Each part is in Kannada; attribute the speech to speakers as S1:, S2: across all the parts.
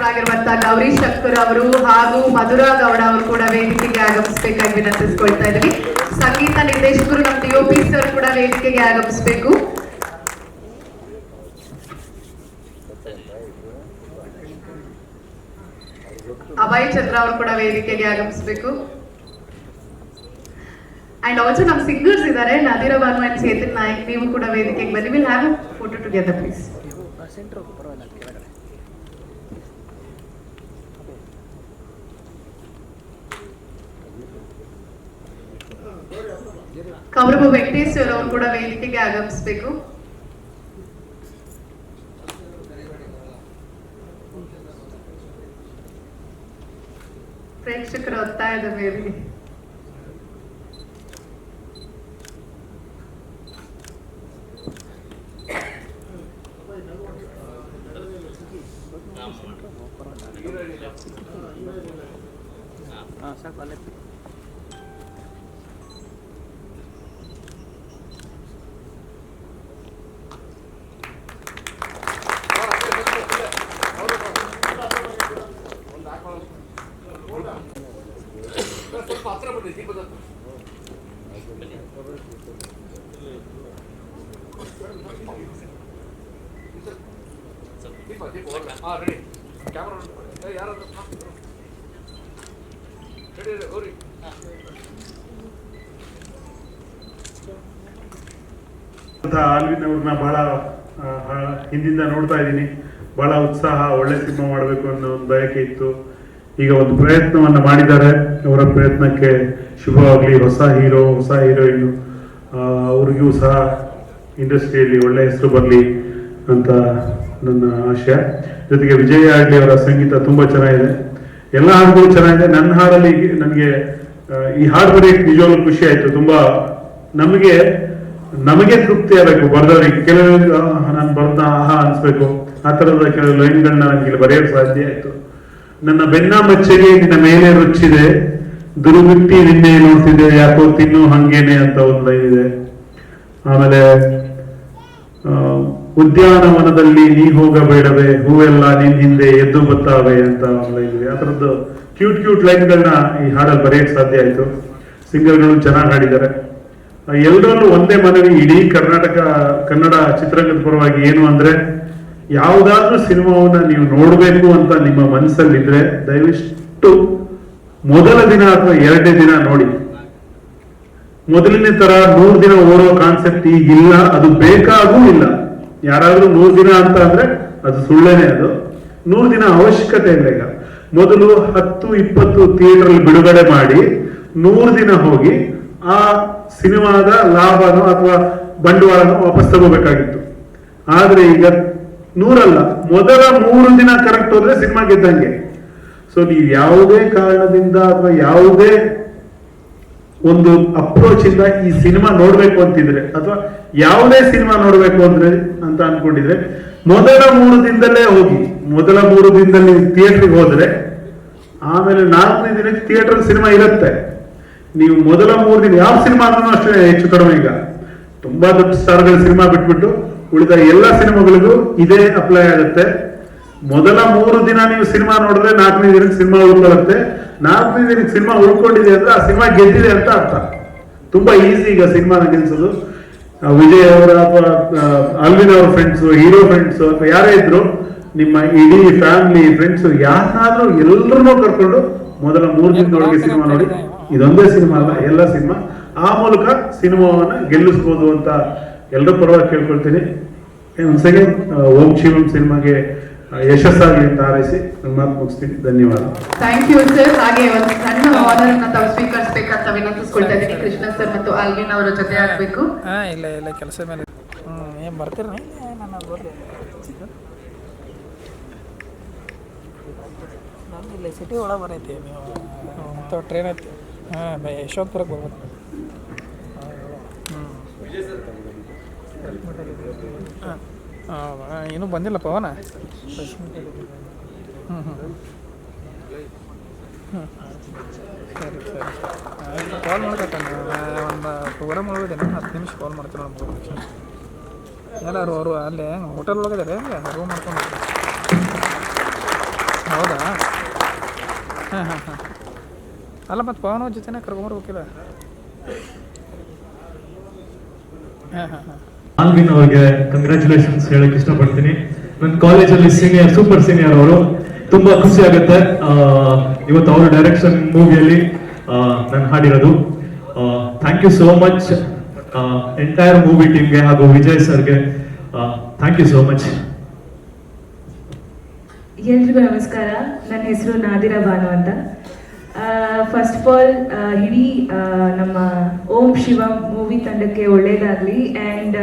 S1: ಅಧ್ಯಕ್ಷರಾಗಿರುವಂತಹ ಗೌರಿ ಶಂಕರ್ ಅವರು ಹಾಗೂ ಮಧುರಾ ಗೌಡ ಅವರು ಕೂಡ ವೇದಿಕೆಗೆ ಆಗಮಿಸಬೇಕಾಗಿ ವಿನಂತಿಸಿಕೊಳ್ತಾ ಇದ್ದೀವಿ. ಸಂಗೀತ ನಿರ್ದೇಶಕರು ನಮ್ಮ ಡಿಒಪಿ ಸರ್ ಕೂಡ ವೇದಿಕೆಗೆ ಆಗಮಿಸಬೇಕು. ಅಭಯ್ ಚಂದ್ರ ಅವರು ಕೂಡ ವೇದಿಕೆಗೆ ಆಗಮಿಸಬೇಕು. ಅಂಡ್ ಆಲ್ಸೋ ನಮ್ಮ ಸಿಂಗರ್ಸ್ ಇದ್ದಾರೆ, ನಾದಿರಾ ಬಾನು ಅಂಡ್ ಚೇತನ್ ನಾಯಕ್, ನೀವು ಕೂಡ ವೇದಿಕೆಗೆ ಬನ್ನಿ. Will have a photo together please. Kaurava Venkateshwara ಅವರು ಕೂಡ ವೇದಿಕೆಗೆ ಆಗಮಿಸಬೇಕು. ಪ್ರೇಕ್ಷಕರ ಒತ್ತಾಯದ ಮೇರೆಗೆ
S2: ಆಲ್ವಿನ್ ಅವ್ರನ್ನ ಬಹಳ ಹಿಂದಿಂದ ನೋಡ್ತಾ ಇದ್ದೀನಿ. ಬಹಳ ಉತ್ಸಾಹ, ಒಳ್ಳೆ ಸಿನಿಮಾ ಮಾಡಬೇಕು ಅನ್ನೋ ಒಂದು ಬಯಕೆ ಇತ್ತು. ಈಗ ಒಂದು ಪ್ರಯತ್ನವನ್ನ ಮಾಡಿದ್ದಾರೆ. ಅವರ ಪ್ರಯತ್ನಕ್ಕೆ ಶುಭವಾಗಲಿ. ಹೊಸ ಹೀರೋ, ಹೊಸ ಹೀರೋಯಿನ್ ಅವ್ರಿಗೂ ಸಹ ಇಂಡಸ್ಟ್ರಿಯಲ್ಲಿ ಒಳ್ಳೆ ಹೆಸರು ಬರಲಿ ಅಂತ ನನ್ನ ಆಶಯ. ಜೊತೆಗೆ ವಿಜಯ್ ಆಗ್ಲಿ ಅವರ ಸಂಗೀತ ತುಂಬಾ ಚೆನ್ನಾಗಿದೆ, ಎಲ್ಲ ಹಾಡುಗಳು ಚೆನ್ನಾಗಿದೆ. ನನ್ನ ಹಾಡಲ್ಲಿ ನನಗೆ ಈ ಹಾಡು ಬರೆಯಕ್ಕೆ ನಿಜವಾಗ್ಲೂ ಖುಷಿ ಆಯ್ತು. ತುಂಬಾ ನಮಗೆ ತೃಪ್ತಿ ಆಗಬೇಕು ಬರ್ದವ್ರಿಗೆ. ಕೆಲವು ನಾನು ಬರ್ದ ಆಹಾ ಅನ್ಸ್ಬೇಕು, ಆ ತರದ ಕೆಲವು ಲೈನ್ಗಳನ್ನ ನನಗೆ ಬರೆಯೋಕೆ ಸಾಧ್ಯ ಆಯ್ತು. ನನ್ನ ಬೆನ್ನ ಮಚ್ಚೆಗೆ ನಿನ್ನ ಮೇಲೆ ರುಚಿದೆ, ದುರುಬಿಟ್ಟಿ ನಿನ್ನೆ ನೋಡ್ತಿದ್ದೆ ಯಾಕೋ ತಿನ್ನು ಹಂಗೇನೆ ಅಂತ ಒಂದು ಲೈನ್ ಇದೆ. ಆಮೇಲೆ ಉದ್ಯಾನವನದಲ್ಲಿ ನೀ ಹೋಗಬೇಡವೇ, ಹೂವೆಲ್ಲ ನಿನ್ ಹಿಂದೆ ಎದ್ದು ಬತ್ತಾವೆ ಅಂತ ಒಂದು ಲೈನ್ ಇದೆ. ಆ ತರದ್ದು ಕ್ಯೂಟ್ ಲೈನ್ಗಳನ್ನ ಈ ಹಾಡಲ್ಲಿ ಬರೆಯಕ್ಕೆ ಸಾಧ್ಯ ಆಯ್ತು. ಸಿಂಗರ್ಗಳು ಚೆನ್ನಾಗಿ ಹಾಡಿದ್ದಾರೆ. ಎಲ್ಲರಲ್ಲೂ ಒಂದೇ ಮನವಿ, ಇಡೀ ಕನ್ನಡ ಚಿತ್ರರಂಗದ ಪರವಾಗಿ ಏನು ಅಂದ್ರೆ, ಯಾವುದಾದ್ರೂ ಸಿನಿಮಾವನ್ನ ನೀವು ನೋಡ್ಬೇಕು ಅಂತ ನಿಮ್ಮ ಮನಸ್ಸಲ್ಲಿದ್ರೆ ದಯವಿಟ್ಟು ಮೊದಲ ದಿನ ಅಥವಾ 2ನೇ ದಿನ ನೋಡಿ. ಮೊದಲನೇ ತರ 100 ದಿನ ಓಡೋ ಕಾನ್ಸೆಪ್ಟ್ ಈಗಿಲ್ಲ, ಅದು ಬೇಕಾಗೂ ಇಲ್ಲ. ಯಾರಾದ್ರೂ 100 ದಿನ ಅಂತ ಅಂದ್ರೆ ಅದು ಸುಳ್ಳೇನೆ. ಅದು 100 ದಿನ ಅವಶ್ಯಕತೆ ಇಲ್ಲ. ಈಗ ಮೊದಲು 10-20 ಥಿಯೇಟರ್ ಬಿಡುಗಡೆ ಮಾಡಿ 100 ದಿನ ಹೋಗಿ ಆ ಸಿನಿಮಾದ ಲಾಭನೋ ಅಥವಾ ಬಂಡವಾಳನೋ ವಾಪಸ್ ತಗೋಬೇಕಾಗಿತ್ತು. ಆದ್ರೆ ಈಗ 100 ಅಲ್ಲ, ಮೊದಲ 3 ದಿನ ಕರೆಕ್ಟ್ ಹೋದ್ರೆ ಸಿನಿಮಾ ಗೆದ್ದಂಗೆ. ಸೊ ನೀವು ಯಾವುದೇ ಕಾರಣದಿಂದ ಅಥವಾ ಯಾವುದೇ ಒಂದು ಅಪ್ರೋಚ್ ಇಂದ ಈ ಸಿನಿಮಾ ನೋಡ್ಬೇಕು ಅಂತಿದ್ರೆ ಅಥವಾ ಯಾವುದೇ ಸಿನಿಮಾ ನೋಡ್ಬೇಕು ಅಂದ್ರೆ ಅಂತ ಅನ್ಕೊಂಡಿದ್ರೆ ಮೊದಲ 3 ದಿನದಲ್ಲೇ ಹೋಗಿ. ಮೊದಲ 3 ದಿನದಲ್ಲಿ ಥಿಯೇಟರ್ಗೆ ಹೋದ್ರೆ ಆಮೇಲೆ 4ನೇ ದಿನಕ್ಕೆ ಥಿಯೇಟರ್ ಸಿನಿಮಾ ಇರುತ್ತೆ. ನೀವು ಮೊದಲ 3 ದಿನ ಯಾವ ಸಿನಿಮಾ ಅಂದ್ರೂ ಅಷ್ಟೇ ಹೆಚ್ಚು ಕಡಿಮೆ. ಈಗ ತುಂಬಾ ದೊಡ್ಡ ಸ್ಟಾರ್ಗಳ ಸಿನಿಮಾ ಬಿಟ್ಬಿಟ್ಟು ಉಳಿದ ಎಲ್ಲ ಸಿನಿಮಾಗಳಿಗೂ ಇದೇ ಅಪ್ಲೈ ಆಗುತ್ತೆ. ಮೊದಲ 3 ದಿನ ನೀವು ಸಿನಿಮಾ ನೋಡಿದ್ರೆ 4ನೇ ದಿನಕ್ಕೆ ಸಿನಿಮಾ ಉಳ್ಕೊಳ್ಳುತ್ತೆ. 4ನೇ ದಿನಕ್ಕೆ ಸಿನಿಮಾ ಉಳ್ಕೊಂಡಿದೆ ಅಂದ್ರೆ ಆ ಸಿನಿಮಾ ಗೆದ್ದಿದೆ ಅಂತ ಅರ್ಥ. ತುಂಬಾ ಈಸಿ ಈಗ ಸಿನಿಮಾನ ಗೆಲ್ಸೋದು. ವಿಜಯ್ ಅವರ ಅಥವಾ ಅಲ್ವಿನ್ ಅವರ ಫ್ರೆಂಡ್ಸ್, ಹೀರೋ ಫ್ರೆಂಡ್ಸ್ ಅಥವಾ ಯಾರೇ ಇದ್ರು, ನಿಮ್ಮ ಇಡೀ ಫ್ಯಾಮಿಲಿ ಫ್ರೆಂಡ್ಸ್ ಯಾರಾದ್ರೂ ಎಲ್ಲರನ್ನೂ ಕರ್ಕೊಂಡು ಮೊದಲ 3 ದಿನದೊಳಗೆ ಸಿನಿಮಾ ನೋಡಿ. ಇದೊಂದೇ ಸಿನಿಮಾ ಅಲ್ಲ, ಎಲ್ಲ ಸಿನಿಮಾ. ಆ ಮೂಲಕ ಸಿನಿಮಾವನ್ನ ಗೆಲ್ಲಿಸ್ಬೋದು ಅಂತ ಎಲ್ಲರ ಪರವಾಗಿ ಕೇಳ್ಕೊಳ್ತೀನಿ. ಒಂದ್ ಸೆಕೆಂಡ್ ಓಂ ಶಿವಂ ಸಿನಿಮಾಗೆ ಯಶಸ್ಸಾಗಲಿ ಅಂತ ಹಾರೈಸಿ ನನ್ನ ಮಾತು ಮುಗಿಸ್ತೀನಿ. ಧನ್ಯವಾದ.
S1: Thank you sir. ಹಾಗೆ ಒಂದು ಸಣ್ಣ ಆರ್ಡರ್ ಅನ್ನ ತಾವು ಸ್ವೀಕರಿಸಬೇಕಂತ ವಿನಂತಿಸ್ಕೊಳ್ತಾ ಇದ್ದೀನಿ. ಕೃಷ್ಣ ಸರ್ ಮತ್ತು ಆಲ್ವಿನ್ ಅವರ ಜೊತೆ ಆಗ್ಬೇಕು.
S3: ಇಲ್ಲ ಕೆಲಸ ಮೇಲೆ ಏನ್ ಬರ್ತೀರಿ ನಾನು ಇಲ್ಲ ಸಿಟಿ ಒಳಗೆ ಬರೈತಿ ನೀವು ಮತ್ತು ಟ್ರೈನ್ ಐತಿ. ಯಶವಂತಪುರಕ್ಕೆ ಬರ್ಬೇಕು. ಇನ್ನೂ ಬಂದಿಲ್ಲ ಪವನ. ಸರಿ ಕಾಲ್ ಮಾಡ್ಕೊತಾನೆ. ಒಂದು ಪ್ರೋಗ್ರಾಮ್ ಒಳಗಿದ್ದೇನೆ, 10 ನಿಮಿಷ ಕಾಲ್ ಮಾಡ್ತೀನಿ. ನಾನು 3 ನಿಮಿಷ ಎಲ್ಲರೂ ಅವರು ಅಲ್ಲೇ ಹೋಟೆಲ್ ಒಳಗಿದ್ದಾರೆ, ರೂಮ್ ಮಾಡ್ಕೊಂಡು ಹೌದಾ? ಹಾಂ ಹಾಂ ಹಾಂ. ಅಲ್ಲ ಮತ್ತು ಪವನ್ ಅವ್ರ ಜೊತೆನೇ ಕರ್ಕೊಂಬರ್ಬೇಕಿಲ್ಲ? ಹಾಂ ಹಾಂ ಹಾಂ.
S4: ಆಲ್ವಿನ್ ಅವ್ರಿಗೆ ಕಂಗ್ರ್ಯಾಚುಲೇಷನ್ಸ್ ಹೇಳಕ್ ಇಷ್ಟಪಡ್ತೀನಿ. ನನ್ನ ಕಾಲೇಜಲ್ಲಿ ಸೀನಿಯರ್, ಸೂಪರ್ ಸೀನಿಯರ್ ಅವರು. ತುಂಬಾ ಖುಷಿ ಆಗುತ್ತೆ ಇವತ್ತು ಅವ್ರ ಡೈರೆಕ್ಷನ್ ಮೂವಿಯಲ್ಲಿ ನಾನು ಹಾಡಿರೋದು. Thank you so much entire movie ಟೀಮ್ಗೆ ಹಾಗೂ ವಿಜಯ್ ಸರ್ಗೆ ಥ್ಯಾಂಕ್ ಯು ಸೋ ಮಚ್.
S5: ಎಲ್ರಿಗೂ ನಮಸ್ಕಾರ. ನನ್ನ ಹೆಸರು ನಾದಿರಾ ಬಾನು ಅಂತ. ಫಸ್ಟ್ ಆಫ್ ಆಲ್ ಇಡೀ ನಮ್ಮ ಓಂ ಶಿವಂ ಮೂವಿ ತಂಡಕ್ಕೆ ಒಳ್ಳೇದಾಗಲಿ. ಆ್ಯಂಡ್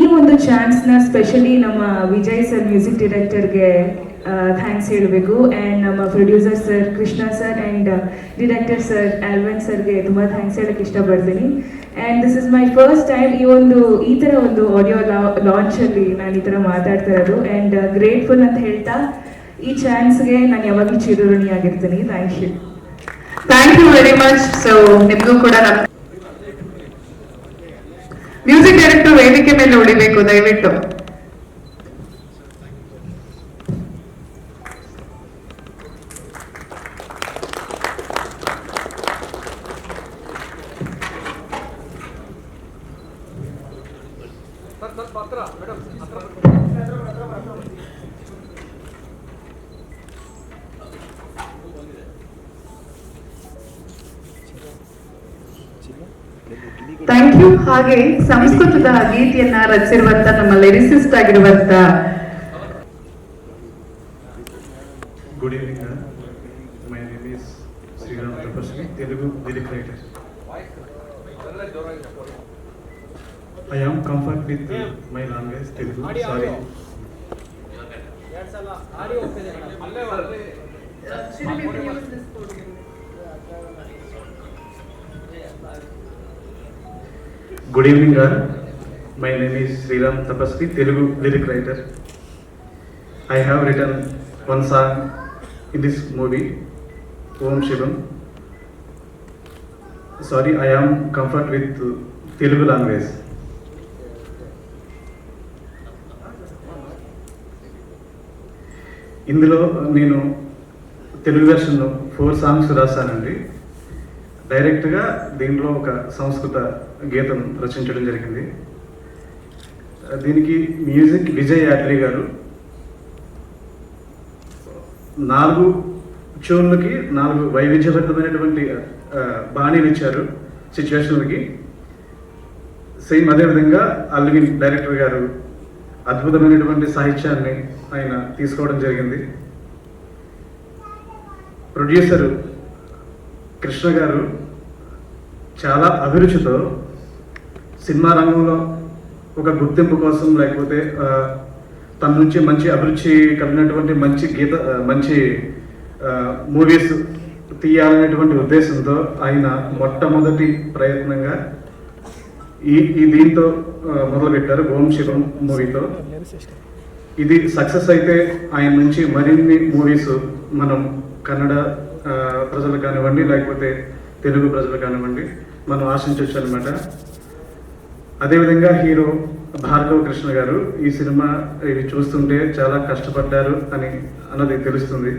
S5: ಈ ಒಂದು ಚಾನ್ಸ್ನ ಸ್ಪೆಷಲಿ ನಮ್ಮ ವಿಜಯ್ ಸರ್ ಮ್ಯೂಸಿಕ್ ಡೈರೆಕ್ಟರ್ಗೆ ಥ್ಯಾಂಕ್ಸ್ ಹೇಳಬೇಕು. ಆ್ಯಂಡ್ ನಮ್ಮ producer sir Krishna sir and director sir Alvin ಸರ್ಗೆ ತುಂಬ ಥ್ಯಾಂಕ್ಸ್ ಹೇಳಕ್ಕೆ ಇಷ್ಟಪಡ್ತೀನಿ. And this is my first time ಈ ಥರ ಒಂದು ಆಡಿಯೋ ಲಾಂಚಲ್ಲಿ ನಾನು ಈ ಥರ ಮಾತಾಡ್ತಾ ಇರೋದು. ಆ್ಯಂಡ್ ಗ್ರೇಟ್ಫುಲ್ ಅಂತ ಹೇಳ್ತಾ ಈ ಚಾನ್ಸ್ಗೆ ನಾನು ಯಾವಾಗಲೂ ಚಿರಋಣಿಯಾಗಿರ್ತೀನಿ.
S1: Thank you very much. So ನಿಮಗೂ ಕೂಡ ನಮ್ಮ ಮ್ಯೂಸಿಕ್ ಡೈರೆಕ್ಟರ್ ವೇದಿಕೆ ಮೇಲೆ ಉಳಿಬೇಕು ದಯವಿಟ್ಟು. Thank you. ಹಾಗೆ ಸಂಸ್ಕೃತದ ಗೀತೆಯನ್ನ ರಚಿಸಿರುವಂತ ನಮ್ಮ ಲಿರಿಸಿಸ್ಟ್ ಆಗಿರುವಂತ
S2: good evening. My name is Sriram Tapaswi, Telugu lyric writer. I am comfort with my language Telugu. Sorry. Good evening all. My name is Sriram Tapasvi, Telugu lyric writer. I have written one song in this movie, Om Shivam. Sorry, I am comfort with Telugu language. ఇందులో నేను తెలుగు వెర్షన్ 4 సాంగ్స్ రాశానండి. డైరెక్ట్గా దీంట్లో ఒక సంస్కృత గీతం రచించడం జరిగింది. దీనికి మ్యూజిక్ విజయ్ యాత్రి గారు. 4 ట్యూన్లకి 4 వైవిధ్యభరితమైనటువంటి బాణీలు ఇచ్చారు సిచ్యువేషన్లకి. సేమ్ అదేవిధంగా అల్విన్ డైరెక్టర్ గారు అద్భుతమైనటువంటి సాహిత్యాన్ని ఆయన తీసుకోవడం జరిగింది. ప్రొడ్యూసర్ కృష్ణ గారు చాలా అభిరుచితో సినిమా రంగంలో ఒక గుర్తింపు కోసం, లేకపోతే తన నుంచి మంచి అభిరుచి కలిగినటువంటి మంచి మూవీస్ తీయాలనేటువంటి ఉద్దేశంతో ఆయన మొట్టమొదటి ప్రయత్నంగా ఈ దీంతో మొదలుపెట్టారు, ఓం శివం మూవీతో. ఇది సక్సెస్ అయితే ఆయన నుంచి మరిన్ని మూవీస్ మనం కన్నడ ప్రజలు కానివ్వండి, లేకపోతే తెలుగు ప్రజలు కానివ్వండి, మనం ఆశించవచ్చు అనమాట. అదేవిధంగా హీరో భార్గవ కృష్ణ గారు ఈ సినిమా ఇవి చూస్తుంటే చాలా కష్టపడ్డారు అన్నది తెలుస్తుంది.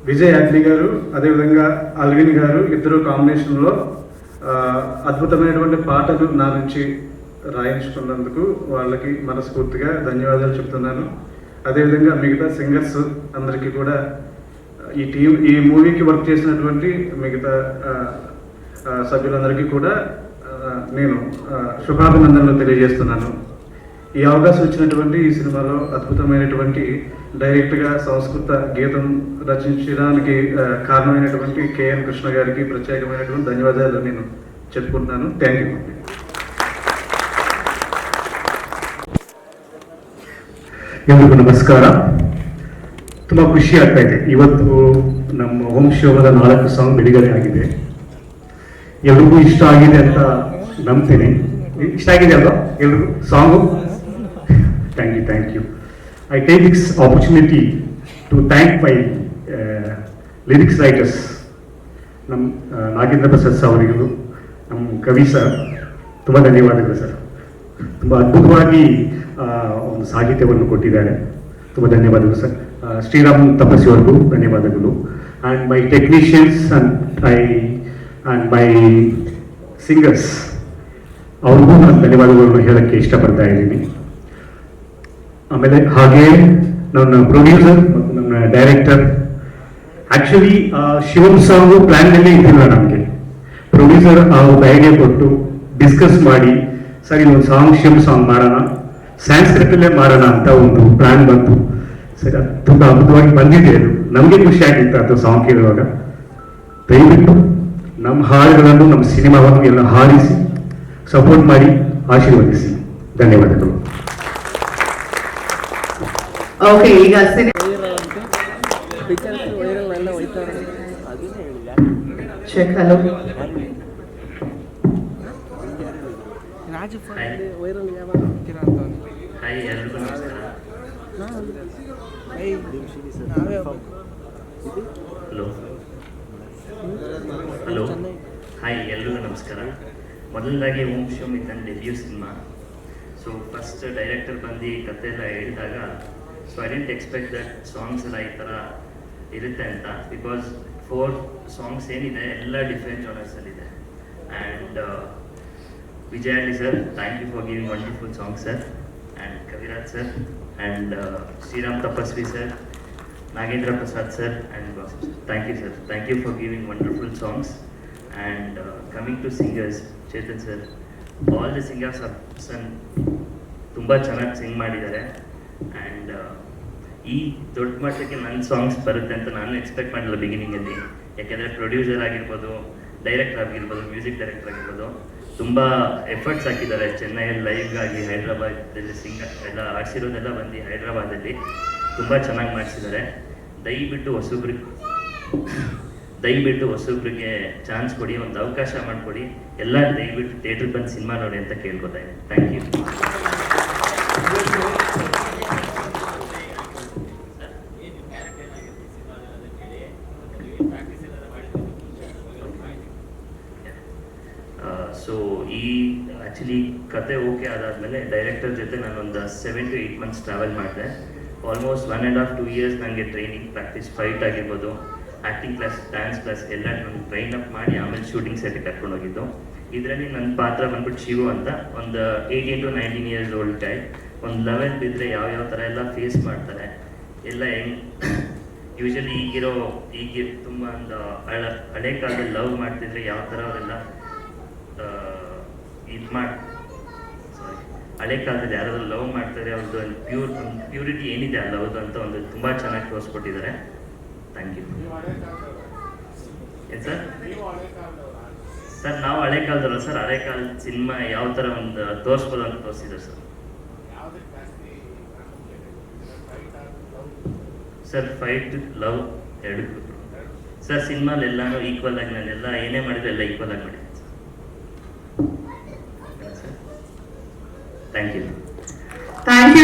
S2: విజయ్ యాత్రి గారు అదేవిధంగా అల్విన్ గారు ఇద్దరు కాంబినేషన్లో అద్భుతమైనటువంటి పాటలు నా నుంచి రాయించుకున్నందుకు వాళ్ళకి మనస్ఫూర్తిగా ధన్యవాదాలు చెప్తున్నాను. అదేవిధంగా మిగతా సింగర్స్ అందరికీ కూడా ఈ మూవీకి వర్క్ చేసినటువంటి మిగతా సభ్యులందరికీ కూడా నేను శుభాభినందనలు తెలియజేస్తున్నాను. ఈ అవకాశం ఇచ్చినటువంటి ఈ సినిమాలో అద్భుతమైనటువంటి డైరెక్ట్గా సంస్కృత గీతం రచించడానికి కారణమైనటువంటి కేఎన్ కృష్ణ గారికి ప్రత్యేకమైనటువంటి ధన్యవాదాలు నేను చెప్పుకుంటున్నాను. Thank you.
S6: ಎಲ್ರಿಗೂ ನಮಸ್ಕಾರ. ತುಂಬ ಖುಷಿ ಆಗ್ತಾ ಇದೆ. ಇವತ್ತು ನಮ್ಮ ಓಂ ಶಿವಮದ 4 ಸಾಂಗ್ ಬಿಡುಗಡೆ ಆಗಿದೆ. ಎಲ್ರಿಗೂ ಇಷ್ಟ ಆಗಿದೆ ಅಂತ ನಂಬ್ತೀನಿ. ಇಷ್ಟ ಆಗಿದೆ ಅಲ್ವಾ ಎಲ್ರಿಗೂ song? Thank you. I take this opportunity to thank my lyrics writers. ನಮ್ಮ ನಾಗೇಂದ್ರ ಪ್ರಸಾದ್ ಅವರಿಗೂ, ನಮ್ಮ ಕವಿ ಸರ್ ತುಂಬ ಧನ್ಯವಾದಗಳು ಸರ್. ತುಂಬ ಅದ್ಭುತವಾಗಿ ಒಂದು ಸಾಹಿತ್ಯವನ್ನು ಕೊಟ್ಟಿದ್ದಾರೆ. ತುಂಬ ಧನ್ಯವಾದಗಳು ಸರ್. ಶ್ರೀರಾಮ್ ತಪಸ್ವಿ ಅವ್ರಿಗೂ ಧನ್ಯವಾದಗಳು. And my technicians and my singers ಅವ್ರಿಗೂ ನಾನು ಧನ್ಯವಾದಗಳನ್ನು ಹೇಳೋಕ್ಕೆ ಇಷ್ಟಪಡ್ತಾ ಇದ್ದೀನಿ. ಆಮೇಲೆ ಹಾಗೆ ನನ್ನ ಪ್ರೊಡ್ಯೂಸರ್ ಮತ್ತು ನನ್ನ ಡೈರೆಕ್ಟರ್, ಆ್ಯಕ್ಚುಲಿ ಶಿವಂ ಸಾಂಗು ಪ್ಲ್ಯಾನ್ನಲ್ಲಿ ಇದ್ದಿಲ್ಲ ನಮಗೆ. ಪ್ರೊಡ್ಯೂಸರ್ ಅವ್ರ ಐಡಿಯಾ ಕೊಟ್ಟು ಡಿಸ್ಕಸ್ ಮಾಡಿ ಸರಿ ಒಂದು ಶಿವಂ ಸಾಂಗ್ ಮಾಡೋಣ, ಸ್ಯಾನ್ಸ್ಕ್ರಿಟಲ್ಲೇ ಮಾಡೋಣ ಅಂತ ಒಂದು ಪ್ಲ್ಯಾನ್ ಬಂತು. ಸರಿ, ಅದು ತುಂಬ ಅದ್ಭುತವಾಗಿ ಬಂದಿದೆ. ಅದು ನಮಗೆ ಖುಷಿ ಆಗಿತ್ತು ಅದು ಸಾಂಗ್ ಕೇಳುವಾಗ. ದಯವಿಟ್ಟು ನಮ್ಮ ಹಾಡುಗಳನ್ನು, ನಮ್ಮ ಸಿನಿಮಾವನ್ನು ಎಲ್ಲ ಹಾಡಿಸಿ ಸಪೋರ್ಟ್ ಮಾಡಿ ಆಶೀರ್ವದಿಸಿ. ಧನ್ಯವಾದಗಳು.
S1: ಓಕೆ, ಈಗ ಚೆಕ್. ಹಲೋ,
S7: ಹಲೋ, ಹಾಯ್, ಎಲ್ರಿಗೂ ನಮಸ್ಕಾರ. ಮೊದಲದಾಗಿ ಓಂ ಶಿವಂ ನನ್ನ debut cinema. So first director ಬಂದು ಕತೆ ಎಲ್ಲ ಹೇಳಿದಾಗ, so I dent expect that songs ಎಲ್ಲ ಈ ಥರ ಇರುತ್ತೆ ಅಂತ. ಬಿಕಾಸ್ 4 ಸಾಂಗ್ಸ್ ಏನಿದೆ ಎಲ್ಲ ಡಿಫ್ರೆಂಟ್ ಜಾನರ್ಸಲ್ಲಿದೆ. And Vijay sir, thank you for giving wonderful song sir. And Kaviraj sir, and Sriram Tapaswi sir, Nagendra Prasad sir, and thank you sir. Thank you for giving wonderful songs. And coming to singers, Chetan sir, all the singers have sung ತುಂಬಾ ಚೆನ್ನಾಗಿ ಸಿಂಗ್ ಮಾಡಿದ್ದಾರೆ. ಆ್ಯಂಡ್ ಈ ದೊಡ್ಡ ಮಟ್ಟಕ್ಕೆ ನನ್ನ ಸಾಂಗ್ಸ್ ಬರುತ್ತೆ ಅಂತ ನಾನು ಎಕ್ಸ್ಪೆಕ್ಟ್ ಮಾಡಿಲ್ಲ ಬಿಗಿನಿಂಗಲ್ಲಿ. ಯಾಕೆಂದರೆ ಪ್ರೊಡ್ಯೂಸರ್ ಆಗಿರ್ಬೋದು, ಡೈರೆಕ್ಟರ್ ಆಗಿರ್ಬೋದು, ಮ್ಯೂಸಿಕ್ ಡೈರೆಕ್ಟರ್ ಆಗಿರ್ಬೋದು, ತುಂಬ ಎಫರ್ಟ್ಸ್ ಹಾಕಿದ್ದಾರೆ. ಚೆನ್ನೈಯಲ್ಲಿ ಲೈವ್ಗಾಗಿ, ಹೈದ್ರಾಬಾದಲ್ಲಿ ಎಲ್ಲ ಆಡಿಸಿರೋದೆಲ್ಲ ಬಂದು ಹೈದ್ರಾಬಾದಲ್ಲಿ ತುಂಬ ಚೆನ್ನಾಗಿ ಮಾಡಿಸಿದ್ದಾರೆ. ದಯವಿಟ್ಟು ಹೊಸಬ್ರಿಗೆ ಚಾನ್ಸ್ ಕೊಡಿ, ಒಂದು ಅವಕಾಶ ಮಾಡಿಕೊಡಿ. ಎಲ್ಲ ದಯವಿಟ್ಟು ಥಿಯೇಟ್ರಿಗೆ ಬಂದು ಸಿನಿಮಾ ನೋಡಿ ಅಂತ ಕೇಳ್ಕೊತಾ ಇದ್ದೀನಿ. Thank you. ಸೊ ಈ ಆ್ಯಕ್ಚುಲಿ ಕತೆ ಓಕೆ ಆದಾದಮೇಲೆ ಡೈರೆಕ್ಟರ್ ಜೊತೆ ನಾನೊಂದು 7 to 8 months ಟ್ರಾವೆಲ್ ಮಾಡಿದೆ. ಆಲ್ಮೋಸ್ಟ್ 1.5 to 2 years ನನಗೆ ಟ್ರೈನಿಂಗ್, ಪ್ರಾಕ್ಟೀಸ್, ಫೈಟ್ ಆಗಿರ್ಬೋದು, ಆ್ಯಕ್ಟಿಂಗ್ ಕ್ಲಾಸ್, ಡ್ಯಾನ್ಸ್ ಕ್ಲಾಸ್ ಎಲ್ಲ ನಾನು ಟ್ರೈನ್ ಅಪ್ ಮಾಡಿ ಆಮೇಲೆ ಶೂಟಿಂಗ್ ಸೆಟ್ಗೆ ಕರ್ಕೊಂಡು ಹೋಗಿದ್ದು. ಇದರಲ್ಲಿ ನನ್ನ ಪಾತ್ರ ಬಂದ್ಬಿಟ್ಟು ಶಿವು ಅಂತ, ಒಂದು 18 to 19 years old ಗೈ. ಒಂದು ಲೆವೆಲ್ ಬಿದ್ದರೆ ಯಾವ್ಯಾವ ಥರ ಎಲ್ಲ ಫೇಸ್ ಮಾಡ್ತಾರೆ ಎಲ್ಲ ಯೂಶಲಿ ಈಗ ತುಂಬ ಒಂದು ಹಳೆ ಕಾಲದಲ್ಲಿ ಲವ್ ಮಾಡ್ತಿದ್ರೆ ಯಾವ ಥರ ಅವರೆಲ್ಲ ಹಳೆ ಕಾಲದಲ್ಲಿ ಯಾರಾದ್ರೂ ಲವ್ ಮಾಡ್ತಾರೆ, ಅವ್ರದ್ದು ಒಂದು ಪ್ಯೂರಿಟಿ ಏನಿದೆ ಆ ಲವ್ದು ಅಂತ ಒಂದು ತುಂಬ ಚೆನ್ನಾಗಿ ತೋರಿಸ್ಕೊಟ್ಟಿದ್ದಾರೆ. Thank you. ಏನು ಸರ್ ನಾವು ಹಳೆ ಕಾಲದಲ್ಲ ಸರ್, ಹಳೆ ಕಾಲದ ಸಿನಿಮಾ ಯಾವ ಥರ ಒಂದು ತೋರಿಸ್ಬೋದು ಅಂತ ತೋರಿಸಿದ್ದಾರೆ ಸರ್. ಫೈಟ್, ಲವ್ ಎರಡಕ್ಕೂ ಸರ್. ಸಿನಿಮಾಲಿ ಎಲ್ಲಾನು ಈಕ್ವಲ್ ಆಗಿ ನಾನೆಲ್ಲ ಏನೇ ಮಾಡಿದ್ರೆ ಎಲ್ಲ ಈಕ್ವಲ್ ಆಗಿ ಮಾಡಿದ್ದೀನಿ sir. Thank you.
S1: Thank you.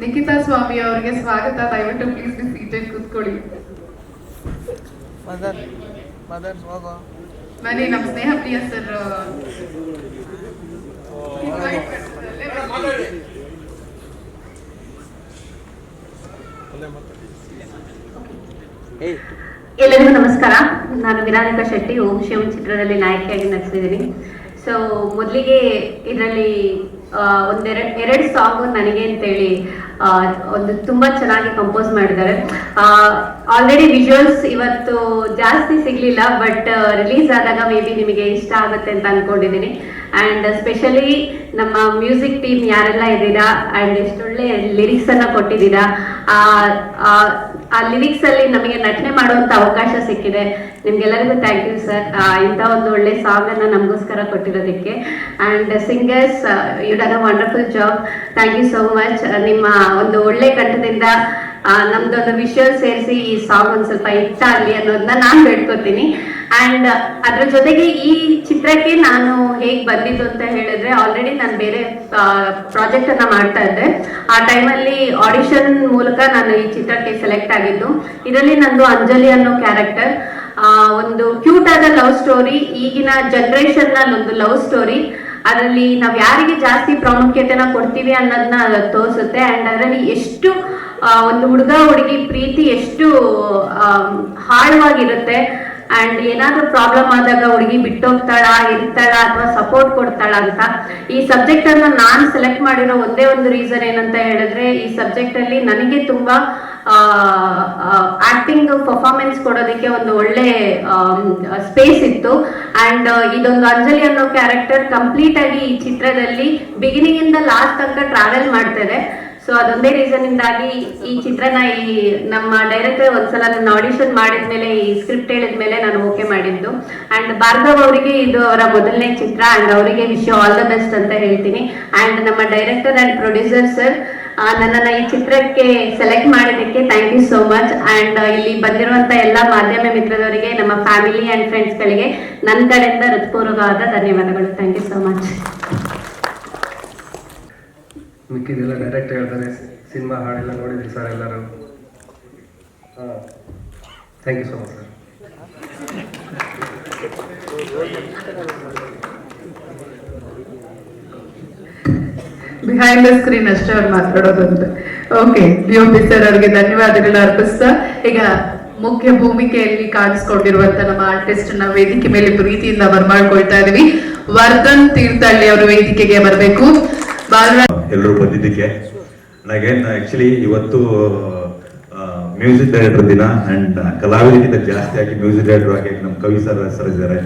S1: Nikhita Swamy ಅವರಿಗೆ ಸ್ವಾಗತ. ದಯವಿಟ್ಟು ಪ್ಲೀಸ್ ಬಿ ಸೀಟೆಡ್, ಕೂತ್ಕೊಳ್ಳಿ. ಬನ್ನಿ, ನಮ್ಮ ಸ್ನೇಹ ಪ್ರಿಯ ಸರ್.
S8: ಎಲ್ಲರಿಗೂ ನಮಸ್ಕಾರ. ನಾನು ವಿರಾನಿಕಾ ಶೆಟ್ಟಿ, ಓಂ ಶಿವಂ ಚಿತ್ರದಲ್ಲಿ ನಾಯಕಿಯಾಗಿ ನಟಿಸಿದ್ದೀನಿ. ಸೊ ಮೊದಲಿಗೆ ಇದರಲ್ಲಿ ಎರಡು ಸಾಂಗು ನನಗೆ ಅಂತೇಳಿ ಒಂದು ತುಂಬ ಚೆನ್ನಾಗಿ ಕಂಪೋಸ್ ಮಾಡಿದ್ದಾರೆ. ಆಲ್ರೆಡಿ ವಿಜುವಲ್ಸ್ ಇವತ್ತು ಜಾಸ್ತಿ ಸಿಗಲಿಲ್ಲ, ಬಟ್ ರಿಲೀಸ್ ಆದಾಗ ಮೇ ಬಿ ನಿಮಗೆ ಇಷ್ಟ ಆಗುತ್ತೆ ಅಂತ ಅಂದ್ಕೊಂಡಿದ್ದೀನಿ. ಆ್ಯಂಡ್ ಸ್ಪೆಷಲಿ ನಮ್ಮ ಮ್ಯೂಸಿಕ್ ಟೀಮ್ ಯಾರೆಲ್ಲ ಇದ್ದೀರಾ, ಆ್ಯಂಡ್ ಎಷ್ಟೊಳ್ಳೆ ಲಿರಿಕ್ಸನ್ನು ಕೊಟ್ಟಿದ್ದೀರಾ. ಆ ಲಿರಿಕ್ಸಲ್ಲಿ ನಮಗೆ ನಟನೆ ಮಾಡುವಂಥ ಅವಕಾಶ ಸಿಕ್ಕಿದೆ. ನಿಮ್ಗೆಲ್ಲರಿಗೂ ಥ್ಯಾಂಕ್ ಯು ಸರ್, ಇಂಥ ಒಂದು ಒಳ್ಳೆ ಸಾಂಗನ್ನು ನಮಗೋಸ್ಕರ ಕೊಟ್ಟಿರೋದಕ್ಕೆ. And singers, you done a wonderful job. Thank you so much. ನಿಮ್ಮ ಒಂದು ಒಳ್ಳೆ ಕಂಠದಿಂದ ನಮ್ದೊಂದು ವಿಷುವಲ್ ಸೇರಿಸಿ ಈ ಸಾಂಗ್ ಒಂದು ಸ್ವಲ್ಪ ಇಷ್ಟ ಆಗಲಿ ಅನ್ನೋದನ್ನ ನಾನು ಬೇಡ್ಕೊತೀನಿ. ಆ್ಯಂಡ್ ಅದ್ರ ಜೊತೆಗೆ ಈ ಚಿತ್ರಕ್ಕೆ ನಾನು ಹೇಗೆ ಬಂದಿದ್ದು ಅಂತ ಹೇಳಿದ್ರೆ, ಆಲ್ರೆಡಿ ನಾನು ಬೇರೆ ಪ್ರಾಜೆಕ್ಟನ್ನು ಮಾಡ್ತಾ ಇದ್ದೆ. ಆ ಟೈಮಲ್ಲಿ ಆಡಿಷನ್ ಮೂಲಕ ನಾನು ಈ ಚಿತ್ರಕ್ಕೆ ಸೆಲೆಕ್ಟ್ ಆಗಿದ್ದು. ಇದರಲ್ಲಿ ನಂದು ಅಂಜಲಿ ಅನ್ನೋ ಕ್ಯಾರೆಕ್ಟರ್, ಒಂದು ಕ್ಯೂಟ್ ಆದ ಲವ್ ಸ್ಟೋರಿ, ಈಗಿನ ಜನ್ರೇಷನ್ ನಲ್ಲಿ ಒಂದು ಲವ್ ಸ್ಟೋರಿ. ಅದರಲ್ಲಿ ನಾವು ಯಾರಿಗೆ ಜಾಸ್ತಿ ಪ್ರಾಮುಖ್ಯತೆನ ಕೊಡ್ತೀವಿ ಅನ್ನೋದನ್ನ ತೋರಿಸುತ್ತೆ. ಆ್ಯಂಡ್ ಅದರಲ್ಲಿ ಎಷ್ಟು ಒಂದು ಹುಡುಗ ಹುಡುಗಿ ಪ್ರೀತಿ ಎಷ್ಟು ಆಳವಾಗಿರುತ್ತೆ. ಆ್ಯಂಡ್ ಏನಾದರೂ ಪ್ರಾಬ್ಲಮ್ ಆದಾಗ ಹುಡುಗಿ ಬಿಟ್ಟೋಗ್ತಾಳ, ಇರ್ತಾಳ ಅಥವಾ ಸಪೋರ್ಟ್ ಕೊಡ್ತಾಳ ಅಂತ. ಈ ಸಬ್ಜೆಕ್ಟನ್ನು ನಾನು ಸೆಲೆಕ್ಟ್ ಮಾಡಿರೋ ಒಂದೇ ಒಂದು ರೀಸನ್ ಏನಂತ ಹೇಳಿದ್ರೆ, ಈ ಸಬ್ಜೆಕ್ಟಲ್ಲಿ ನನಗೆ ತುಂಬ ಆಕ್ಟಿಂಗ್ ಪರ್ಫಾರ್ಮೆನ್ಸ್ ಕೊಡೋದಕ್ಕೆ ಒಂದು ಒಳ್ಳೆ ಸ್ಪೇಸ್ ಇತ್ತು. ಆ್ಯಂಡ್ ಇದೊಂದು ಅಂಜಲಿ ಅನ್ನೋ ಕ್ಯಾರೆಕ್ಟರ್ ಕಂಪ್ಲೀಟ್ ಆಗಿ ಈ ಚಿತ್ರದಲ್ಲಿ ಬಿಗಿನಿಂಗ್ ಇಂದ ಲಾಸ್ಟ್ ತನಕ ಟ್ರಾವೆಲ್ ಮಾಡ್ತಾರೆ. ಸೊ ಅದೊಂದೇ ರೀಸನ್ ಇಂದಾಗಿ ಈ ಚಿತ್ರನ ಈ ನಮ್ಮ ಡೈರೆಕ್ಟರ್ ಒಂದ್ಸಲ ನನ್ನ ಆಡಿಷನ್ ಮಾಡಿದ್ಮೇಲೆ, ಈ ಸ್ಕ್ರಿಪ್ಟ್ ಹೇಳಿದ್ಮೇಲೆ ನಾನು ಓಕೆ ಮಾಡಿದ್ದು. ಆ್ಯಂಡ್ ಭಾರ್ಗವ್ ಅವರಿಗೆ ಇದು ಅವರ ಮೊದಲನೇ ಚಿತ್ರ. ಆ್ಯಂಡ್ ಅವರಿಗೆ wish you all the best ಅಂತ ಹೇಳ್ತೀನಿ. ಆ್ಯಂಡ್ ನಮ್ಮ ಡೈರೆಕ್ಟರ್ ಆ್ಯಂಡ್ ಪ್ರೊಡ್ಯೂಸರ್ ಸರ್ ನನ್ನನ್ನು ಈ ಚಿತ್ರಕ್ಕೆ ಸೆಲೆಕ್ಟ್ ಮಾಡಿದ್ದಕ್ಕೆ thank you so much. And ಇಲ್ಲಿ ಬಂದಿರುವಂಥ ಎಲ್ಲ ಮಾಧ್ಯಮ ಮಿತ್ರದವರಿಗೆ, ನಮ್ಮ ಫ್ಯಾಮಿಲಿ ಆ್ಯಂಡ್ ಫ್ರೆಂಡ್ಸ್ಗಳಿಗೆ ನನ್ನ ಕಡೆಯಿಂದ ಹೃತ್ಪೂರ್ವಕವಾದ ಧನ್ಯವಾದಗಳು. Thank you so much.
S9: ಮಿಕ್ಕಿದೆಲ್ಲ ಡೈರೆಕ್ಟ್ ಹೇಳ್ತಾರೆ. ಸಿನಿಮಾ ಹಾಡೆಲ್ಲ ನೋಡಿದ್ರಿ ಸರ್ ಎಲ್ಲರೂ. Thank you so much sir.
S1: Behind the screen ಅಷ್ಟೇ ಅವ್ರು ಮಾತಾಡೋದಂತೆ. ಓಕೆ, DOP ಸರ್ ಅವ್ರಿಗೆ ಧನ್ಯವಾದಗಳನ್ನ ಅರ್ಪಿಸ್ತಾ, ಈಗ ಮುಖ್ಯ ಭೂಮಿಕೆಯಲ್ಲಿ ಕಾಣಿಸ್ಕೊಂಡಿರುವಂತ ನಮ್ಮ ಆರ್ಟಿಸ್ಟ್ ನ ವೇದಿಕೆ ಮೇಲೆ ಪ್ರೀತಿಯಿಂದ ಬರ್ಮಾಡ್ಕೊಳ್ತಾ ಇದೀವಿ. ವರ್ಧನ್ ತೀರ್ಥಹಳ್ಳಿ ಅವರು ವೇದಿಕೆಗೆ ಬರಬೇಕು.
S10: ಎಲ್ಲರೂ ಬಂದಿದ್ದಕ್ಕೆ ನನಗೆ ಆಕ್ಚುಲಿ ಇವತ್ತು ಮ್ಯೂಸಿಕ್ ಡೈರೆಕ್ಟರ್ ದಿನ. ಅಂಡ್ ಕಲಾವಿದಕ್ಕಿಂತ ಜಾಸ್ತಿ ಆಗಿ ಮ್ಯೂಸಿಕ್ ಡೈರೆಕ್ಟರ್ ಆಗಿ ನಮ್ಮ ಕವಿ ಸರ್ ಇದ್ದಾರೆ,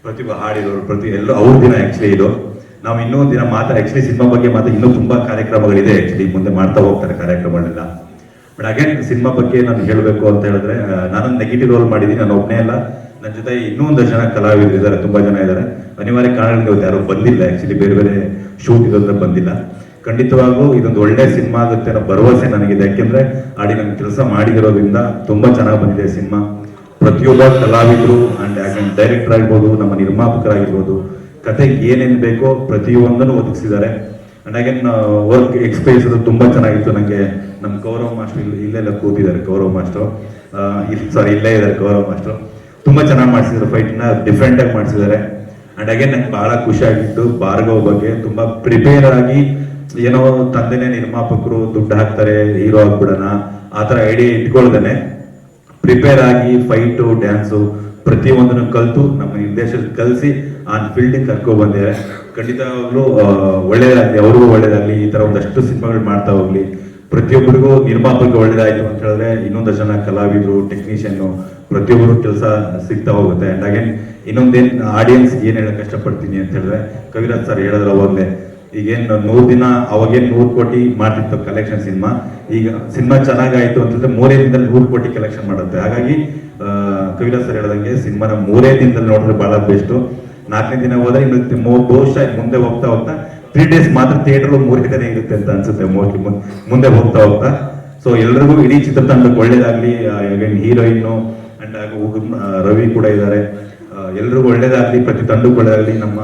S10: ಪ್ರತಿಭಾ ಹಾಡಿರೋರು, ಎಲ್ಲರೂ ಅವ್ರ ದಿನ ಆಕ್ಚುಲಿ ಇದು. ನಾವು ಇನ್ನೂ ದಿನ ಆಕ್ಚುಲಿ ಸಿನಿಮಾ ಬಗ್ಗೆ ಇನ್ನೂ ತುಂಬಾ ಕಾರ್ಯಕ್ರಮಗಳಿದೆ. ಆಕ್ಚುಲಿ ಮುಂದೆ ಮಾಡ್ತಾ ಹೋಗ್ತಾರೆ ಕಾರ್ಯಕ್ರಮಗಳೆಲ್ಲ. ಬಟ್ ಅಗೇನ್ ಸಿನಿಮಾ ಬಗ್ಗೆ ನಾನು ಹೇಳಬೇಕು ಅಂತ ಹೇಳಿದ್ರೆ, ನಾನು ನೆಗೆಟಿವ್ ರೋಲ್ ಮಾಡಿದ್ದೀನಿ. ನಾನು ಒಬ್ಬನೇ ಅಲ್ಲ, ನನ್ನ ಜೊತೆ ಇನ್ನೂ 1 ಜನ ಕಲಾವಿದರು ಇದ್ದಾರೆ, ತುಂಬಾ ಜನ ಇದ್ದಾರೆ. ಅನಿವಾರ್ಯ ಕಾರಣಗಳಿಗೆ ಯಾರು ಬಂದಿಲ್ಲ. ಆಕ್ಚುಲಿ ಬೇರೆ ಬೇರೆ ಶೂಟ್ ಇರೋದ್ರೆ ಬಂದಿಲ್ಲ. ಖಂಡಿತವಾಗೂ ಇದೊಂದು ಒಳ್ಳೆ ಸಿನಿಮಾ ಆಗುತ್ತೆ ಅನ್ನೋ ಭರವಸೆ ನನಗಿದೆ. ಯಾಕೆಂದ್ರೆ ಆಡಿ ನಾನು ಕೆಲಸ ಮಾಡಿದಿರೋದ್ರಿಂದ ತುಂಬಾ ಚೆನ್ನಾಗಿ ಬಂದಿದೆ ಸಿನಿಮಾ. ಪ್ರತಿಯೊಬ್ಬ ಕಲಾವಿದರು ಅಂಡ್ ಡೈರೆಕ್ಟರ್ ಆಗಿರ್ಬೋದು, ನಮ್ಮ ನಿರ್ಮಾಪಕರಾಗಿರ್ಬೋದು, ಕತೆಗೆ ಏನೇನು ಬೇಕೋ ಪ್ರತಿಯೊಂದನ್ನು ಒದಗಿಸಿದ್ದಾರೆ. ಅಂಡ್ ಅಗೇನ್ ವರ್ಕ್ ಎಕ್ಸ್ಪೀರಿಯನ್ಸ್ ತುಂಬಾ ಚೆನ್ನಾಗಿತ್ತು. ನನಗೆ ನಮ್ಮ ಗೌರವ್ ಮಾಸ್ಟರ್ ಇಲ್ಲೆಲ್ಲ ಕೂತಿದ್ದಾರೆ. ಗೌರವ್ ಮಾಸ್ಟರ್ ಇಲ್ಲೇ ಇದ್ದಾರೆ. ಗೌರವ್ ಮಾಸ್ಟರ್ ತುಂಬಾ ಚೆನ್ನಾಗಿ ಮಾಡಿಸಿದ್ದಾರೆ. ಫೈಟ್ನ ಡಿಫ್ರೆಂಟ್ ಆಗಿ ಮಾಡಿಸಿದ್ದಾರೆ. ಅಂಡ್ ಅಗೇನ್ ನಂಗೆ ಬಹಳ ಖುಷಿ ಆಗಿತ್ತು ಭಾರ್ಗವ್ ಬಗ್ಗೆ. ತುಂಬಾ ಪ್ರಿಪೇರ್ ಆಗಿ, ಏನೋ ತಂದೆನೇ ನಿರ್ಮಾಪಕರು ದುಡ್ಡು ಹಾಕ್ತಾರೆ ಹೀರೋ ಆಗ್ಬಿಡೋಣ ಆ ಥರ ಐಡಿಯಾ ಇಟ್ಕೊಳ್ದೇನೆ ಪ್ರಿಪೇರ್ ಆಗಿ ಫೈಟು ಡ್ಯಾನ್ಸು ಪ್ರತಿಯೊಂದನ್ನು ಕಲಿತು ನಮ್ಮ ನಿರ್ದೇಶಕ ಕಲಿಸಿ ಆನ್ ಫೀಲ್ಡಿಗೆ ಕರ್ಕೊ ಬಂದಿದ್ದಾರೆ. ಖಂಡಿತವಾಗ್ಲೂ ಒಳ್ಳೇದಾಗಲಿ, ಅವ್ರಿಗೂ ಒಳ್ಳೇದಾಗಲಿ. ಈ ಥರ ಒಂದಷ್ಟು ಸಿನಿಮಾಗಳು ಮಾಡ್ತಾ ಹೋಗ್ಲಿ. ಪ್ರತಿಯೊಬ್ಬರಿಗೂ ನಿರ್ಮಾಪಕ ಒಳ್ಳೇದಾಯ್ತು ಅಂತ ಹೇಳಿದ್ರೆ ಇನ್ನೊಂದು ಜನ ಕಲಾವಿದರು, ಟೆಕ್ನಿಷಿಯನ್ನು, ಪ್ರತಿಯೊಬ್ಬರು ಕೆಲಸ ಸಿಗ್ತಾ ಹೋಗುತ್ತೆ. ಅಂಡ್ ಅಗೇನ್ ಇನ್ನೊಂದೇನು ಆಡಿಯನ್ಸ್ ಏನು ಹೇಳಕ್ ಕಷ್ಟಪಡ್ತೀನಿ ಅಂತ ಹೇಳಿದ್ರೆ, ಕವಿರಾಜ್ ಸರ್ ಹೇಳಿದ್ರೆ ಅವಾಗಲೇ ಈಗೇನು 100 ದಿನ ಅವಾಗೇನು 100 ಕೋಟಿ ಮಾಡ್ತಿತ್ತು ಕಲೆಕ್ಷನ್ ಸಿನಿಮಾ. ಈಗ ಸಿನಿಮಾ ಚೆನ್ನಾಗಾಯ್ತು ಅಂತಂದ್ರೆ 3 ದಿನದಲ್ಲಿ 100 ಕೋಟಿ ಕಲೆಕ್ಷನ್ ಮಾಡುತ್ತೆ. ಹಾಗಾಗಿ ಕವಿರಾಜ್ ಸರ್ ಹೇಳ್ದಂಗೆ ಸಿನಿಮಾನ 3 ದಿನದಲ್ಲಿ ನೋಡಿದ್ರೆ ಬಹಳ ಬೆಸ್ಟ್. 4ನೇ ದಿನ ಹೋದ್ರೆ ಇನ್ನು ಬಹುಶಃ ಮುಂದೆ ಹೋಗ್ತಾ 3 ಡೇಸ್ ಮಾತ್ರ ಥಿಯೇಟರ್ 3 ದಿನ ಇರುತ್ತೆ ಅಂತ ಅನ್ಸುತ್ತೆ ಮೋಸ್ಟ್ಲಿ ಮುಂದೆ ಹೋಗ್ತಾ. ಸೊ ಎಲ್ರಿಗೂ ಇಡೀ ಚಿತ್ರತಂಡಕ್ಕೆ ಒಳ್ಳೇದಾಗ್ಲಿ. ಹೀರೋಯಿನ್ನು ಅಂಡ್ ರವಿ ಕೂಡ ಇದ್ದಾರೆ. ಎಲ್ರಿಗೂ ಒಳ್ಳೇದಾಗ್ಲಿ, ಪ್ರತಿ ತಂಡಕ್ಕೂ ಒಳ್ಳೇದಾಗ್ಲಿ. ನಮ್ಮ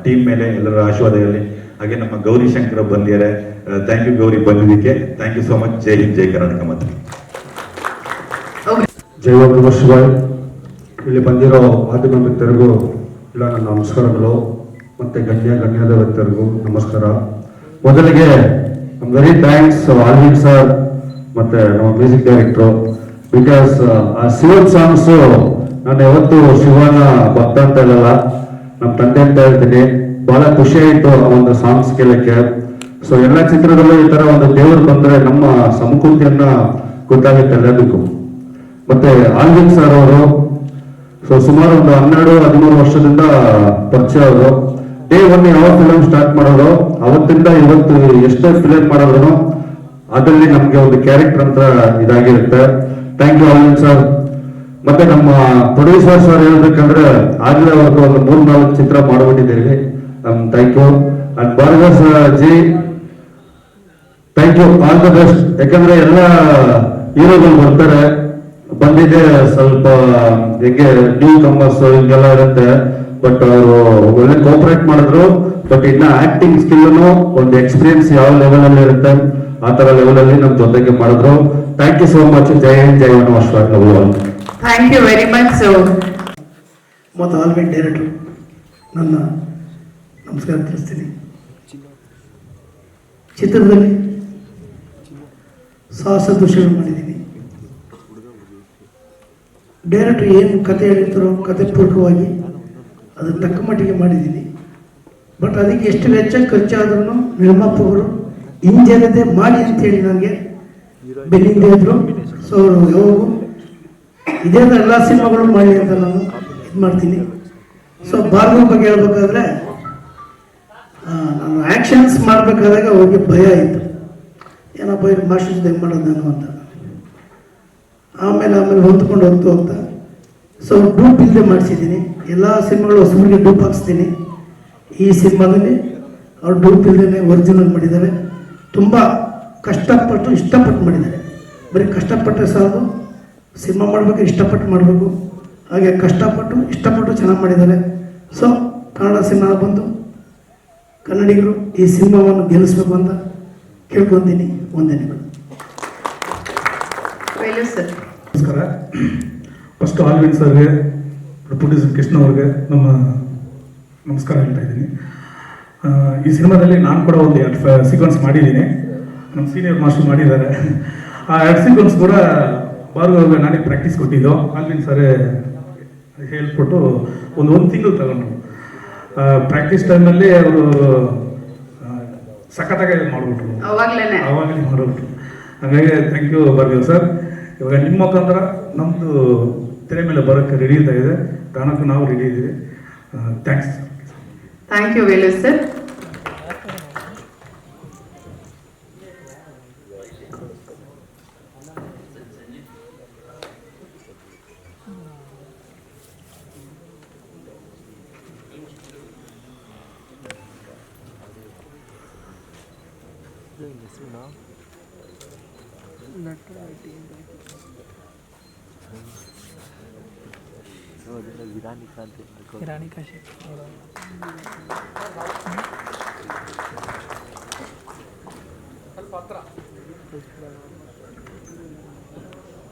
S10: ಟೀಮ್ ಮೇಲೆ ಎಲ್ಲರ ಆಶೀರ್ವಾದ ಇರಲಿ. ಹಾಗೆ ನಮ್ಮ ಗೌರಿ ಶಂಕರ ಬಂದಿದ್ದಾರೆ. ಥ್ಯಾಂಕ್ ಯು ಗೌರಿ ಬಂದಿದ್ದಕ್ಕೆ. Thank you so much. ಜೈ ಹಿಂದ್, ಜೈ ಕರ್ನಾಟಕ. ಮತ್ತೆ
S6: ಜೈ ಶಿವಾಯ್. ಇಲ್ಲಿ ಬಂದಿರೋ ಮಾಧ್ಯಮ ಮಿತ್ರರಿಗೂ ಇಲ್ಲ ನನ್ನ ನಮಸ್ಕಾರಗಳು. ಮತ್ತೆ ಗಣ್ಯದ ವ್ಯಕ್ತರಿಗೂ ನಮಸ್ಕಾರ. ಮೊದಲಿಗೆ ವೆರಿ ಥ್ಯಾಂಕ್ಸ್ ಆಲ್ವಿನ್ ಸರ್ ಮತ್ತೆ ನಮ್ಮ ಮ್ಯೂಸಿಕ್ ಡೈರೆಕ್ಟ್ರು. ಬಿಕಾಸ್ ಆ ಶಿವನ್ ಸಾಂಗ್ಸು ನಾನು ಯಾವತ್ತು ಶಿವನ ಭಕ್ತ ಅಂತ ಹೇಳಲ್ಲ, ನಮ್ಮ ತಂದೆ ಅಂತ ಹೇಳ್ತೀನಿ. ಬಹಳ ಖುಷಿ ಆಯಿತು ಆ ಒಂದು ಸಾಂಗ್ಸ್ ಕೇಳಕ್ಕೆ. ಸೊ ಎಲ್ಲ ಚಿತ್ರದಲ್ಲೂ ಈ ತರ ಒಂದು ದೇವರು ಬಂದ್ರೆ ನಮ್ಮ ಸಂಸ್ಕೃತಿಯನ್ನ ಗೊತ್ತಾಗುತ್ತೆ ಎಲ್ಲದಕ್ಕೂ. ಮತ್ತೆ ಆಲ್ವಿನ್ ಸರ್ ಅವರು ಸುಮಾರು ಒಂದು 12-13 ವರ್ಷದಿಂದ ಪರಿಚಯ ಅವರು. ಡೇ 1 ಯಾವ ಫಿಲಮ್ ಸ್ಟಾರ್ಟ್ ಮಾಡೋದು ಅವತ್ತಿಂದ ಇವತ್ತು ಎಷ್ಟೇ ಫಿಲಮ್ ಮಾಡಿದ್ರು ಅದರಲ್ಲಿ ನಮ್ಗೆ ಒಂದು ಕ್ಯಾರೆಕ್ಟರ್ ಅಂತ ಇದಾಗಿರುತ್ತೆ. Thank you Alvin sir. ಮತ್ತೆ ನಮ್ಮ ಪ್ರೊಡ್ಯೂಸರ್ ಸರ್ ಹೇಳ್ಬೇಕಂದ್ರೆ ಆಗ್ಲೇ ಅವ್ರಿಗೆ ಒಂದು 3-4 ಚಿತ್ರ ಮಾಡ್ಬಿಟ್ಟಿದ್ದೀವಿ. Thank you. And Bhargav ji thank you, all the best. ಯಾಕಂದ್ರೆ ಎಲ್ಲ ಹೀರೋಗಳು ಬರ್ತಾರೆ, ಬಂದಿದೆ ಸ್ವಲ್ಪ ಹೆಂಗೆ ನ್ಯೂ ಕಮರ್ಸ್ ಹಿಂಗೆಲ್ಲ ಇರುತ್ತೆ. ಬಟ್ ಅವರು ಒಳ್ಳೆ ಕೋಪರೇಟ್ ಮಾಡಿದ್ರು. ಬಟ್ ಇನ್ನ ಆಕ್ಟಿಂಗ್ ಸ್ಕಿಲ್ ಒಂದು ಎಕ್ಸ್ಪೀರಿಯನ್ಸ್ ಯಾವ ಲೆವೆಲ್ ಅಲ್ಲಿ ಇರುತ್ತೆ ಆ ತರ ಲೆವೆಲ್ ಅಲ್ಲಿ ನಮ್ ಜೊತೆಗೆ ಮಾಡಿದ್ರು. Thank you so much. ಜೈ ಹಿಂದ್, ಜೈ ನಮಸ್ಕಾರ.
S1: Thank you very much.
S11: ಮತ್ತು ಆಲ್ವಿನ್ ಡೈರೆಕ್ಟರ್, ನನ್ನ ನಮಸ್ಕಾರ ತಿಳಿಸ್ತೀನಿ. ಚಿತ್ರದಲ್ಲಿ ಸಾಹಸ ದೃಶ್ಯಗಳು ಮಾಡಿದ್ದೀನಿ. ಡೈರೆಕ್ಟರ್ ಏನು ಕತೆ ಹೇಳಿರ್ತಾರೋ ಕತೆ ಪೂರ್ವಕವಾಗಿ ಅದನ್ನು ತಕ್ಕ ಮಟ್ಟಿಗೆ ಮಾಡಿದ್ದೀನಿ. ಬಟ್ ಅದಕ್ಕೆ ಎಷ್ಟು ವೆಚ್ಚ ಖರ್ಚಾದ್ರೂ ನಿರ್ಮಾಪಕರು ಹಿಂಜರದೆ ಮಾಡಿ ಅಂತೇಳಿ ನನಗೆ ಬೆನ್ನಿಂದ ಇದ್ರು. ಸೊ ಯಾವಾಗೂ ಇದೇ ಎಲ್ಲ ಸಿನಿಮಾಗಳು ಮಾಡಲಿ ಅಂತ ನಾನು ಇದು ಮಾಡ್ತೀನಿ. ಸೊ ಭಾರ್ಗವ್ ಬಗ್ಗೆ ಹೇಳ್ಬೇಕಾದ್ರೆ ನಾನು ಆ್ಯಕ್ಷನ್ಸ್ ಮಾಡಬೇಕಾದಾಗ ಅವ್ರಿಗೆ ಭಯ ಆಯಿತು, ಏನಪ್ಪ ಇದು ಮಾಸ್ಟರ್ ಜೊತೆ ಮಾಡೋದು ನಾನು ಅಂತ. ಆಮೇಲೆ ಹೊಂದ್ಕೊಂಡು ಹೋಗ್ತಾ ಸೊ ಡೂಪ್ ಇಲ್ಲದೆ ಮಾಡಿಸಿದ್ದೀನಿ. ಎಲ್ಲ ಸಿನಿಮಾಗಳು ಹೊಸಬರಿಗೆ ಡೂಪ್ ಹಾಕ್ಸ್ತೀನಿ. ಈ ಸಿನಿಮಾದಲ್ಲಿ ಅವ್ರು ಡೂಪ್ ಇಲ್ಲದೇ ಒರಿಜಿನಲ್ ಮಾಡಿದ್ದಾರೆ. ತುಂಬ ಕಷ್ಟಪಟ್ಟು ಇಷ್ಟಪಟ್ಟು ಮಾಡಿದ್ದಾರೆ. ಬರೀ ಕಷ್ಟಪಟ್ಟರೆ ಸಾಕು, ಸಿನಿಮಾ ಮಾಡಬೇಕು, ಇಷ್ಟಪಟ್ಟು ಮಾಡಬೇಕು. ಹಾಗೆ ಕಷ್ಟಪಟ್ಟು ಇಷ್ಟಪಟ್ಟು ಚೆನ್ನಾಗಿ ಮಾಡಿದ್ದಾರೆ. ಸೊ ಕನ್ನಡ ಸಿನಿಮಾ ಬಂದು ಕನ್ನಡಿಗರು ಈ ಸಿನಿಮಾವನ್ನು ಗೆಲ್ಲಿಸ್ಬೇಕು ಅಂತ ಕೇಳ್ಕೊತೀನಿ. ವಂದನೆಗಳು.
S6: ನಮಸ್ಕಾರ. ಫಸ್ಟ್ ಆಲ್ವಿನ್ ಸರ್ಗೆ, ಪ್ರೊಡ್ಯೂಸರ್ ಕೃಷ್ಣ ಅವ್ರಿಗೆ ನಮ್ಮ ನಮಸ್ಕಾರ ಹೇಳ್ತಾ ಇದ್ದೀನಿ. ಈ ಸಿನಿಮಾದಲ್ಲಿ ನಾನು ಕೂಡ ಒಂದು 2 ಸೀಕ್ವೆನ್ಸ್ ಮಾಡಿದ್ದೀನಿ. ನಮ್ಮ ಸೀನಿಯರ್ ಮಾಸ್ಟರ್ ಮಾಡಿದ್ದಾರೆ. ಆ 2 ಸೀಕ್ವೆನ್ಸ್ ಕೂಡ ಭಾರ್ಗವ್ಗೆ ನಾನೇ ಪ್ರಾಕ್ಟೀಸ್ ಕೊಟ್ಟಿದ್ದು. ಆಲ್ವಿನ್ ಸರ್ ಹೇಳ್ಕೊಟ್ಟು ಒಂದು ತಿಂಗಳು ತಗೊಂಡು ಪ್ರಾಕ್ಟೀಸ್ ಟೈಮಲ್ಲಿ ಅವರು ಸಖತ್ತಾಗಿ ಮಾಡಿಬಿಟ್ರು, ಆವಾಗಲೇ ಮಾಡಿಬಿಟ್ರು. ಹಾಗಾಗಿ ಥ್ಯಾಂಕ್ ಯು ಭಾರ್ಗವ್ ಸರ್. ಇವಾಗ ನಿಮ್ಮ ಮುಖಾಂತರ ನಮ್ಮದು ತೆರೆ ಮೇಲೆ ಬರೋಕ್ಕೆ ರೆಡಿ ಇರ್ತಾ ಇದೆ, ಕಾರಣಕ್ಕೂ ನಾವು ರೆಡಿ ಇದ್ದೀವಿ. Thanks.
S1: Thank you Velu sir.
S3: Iranika Shetty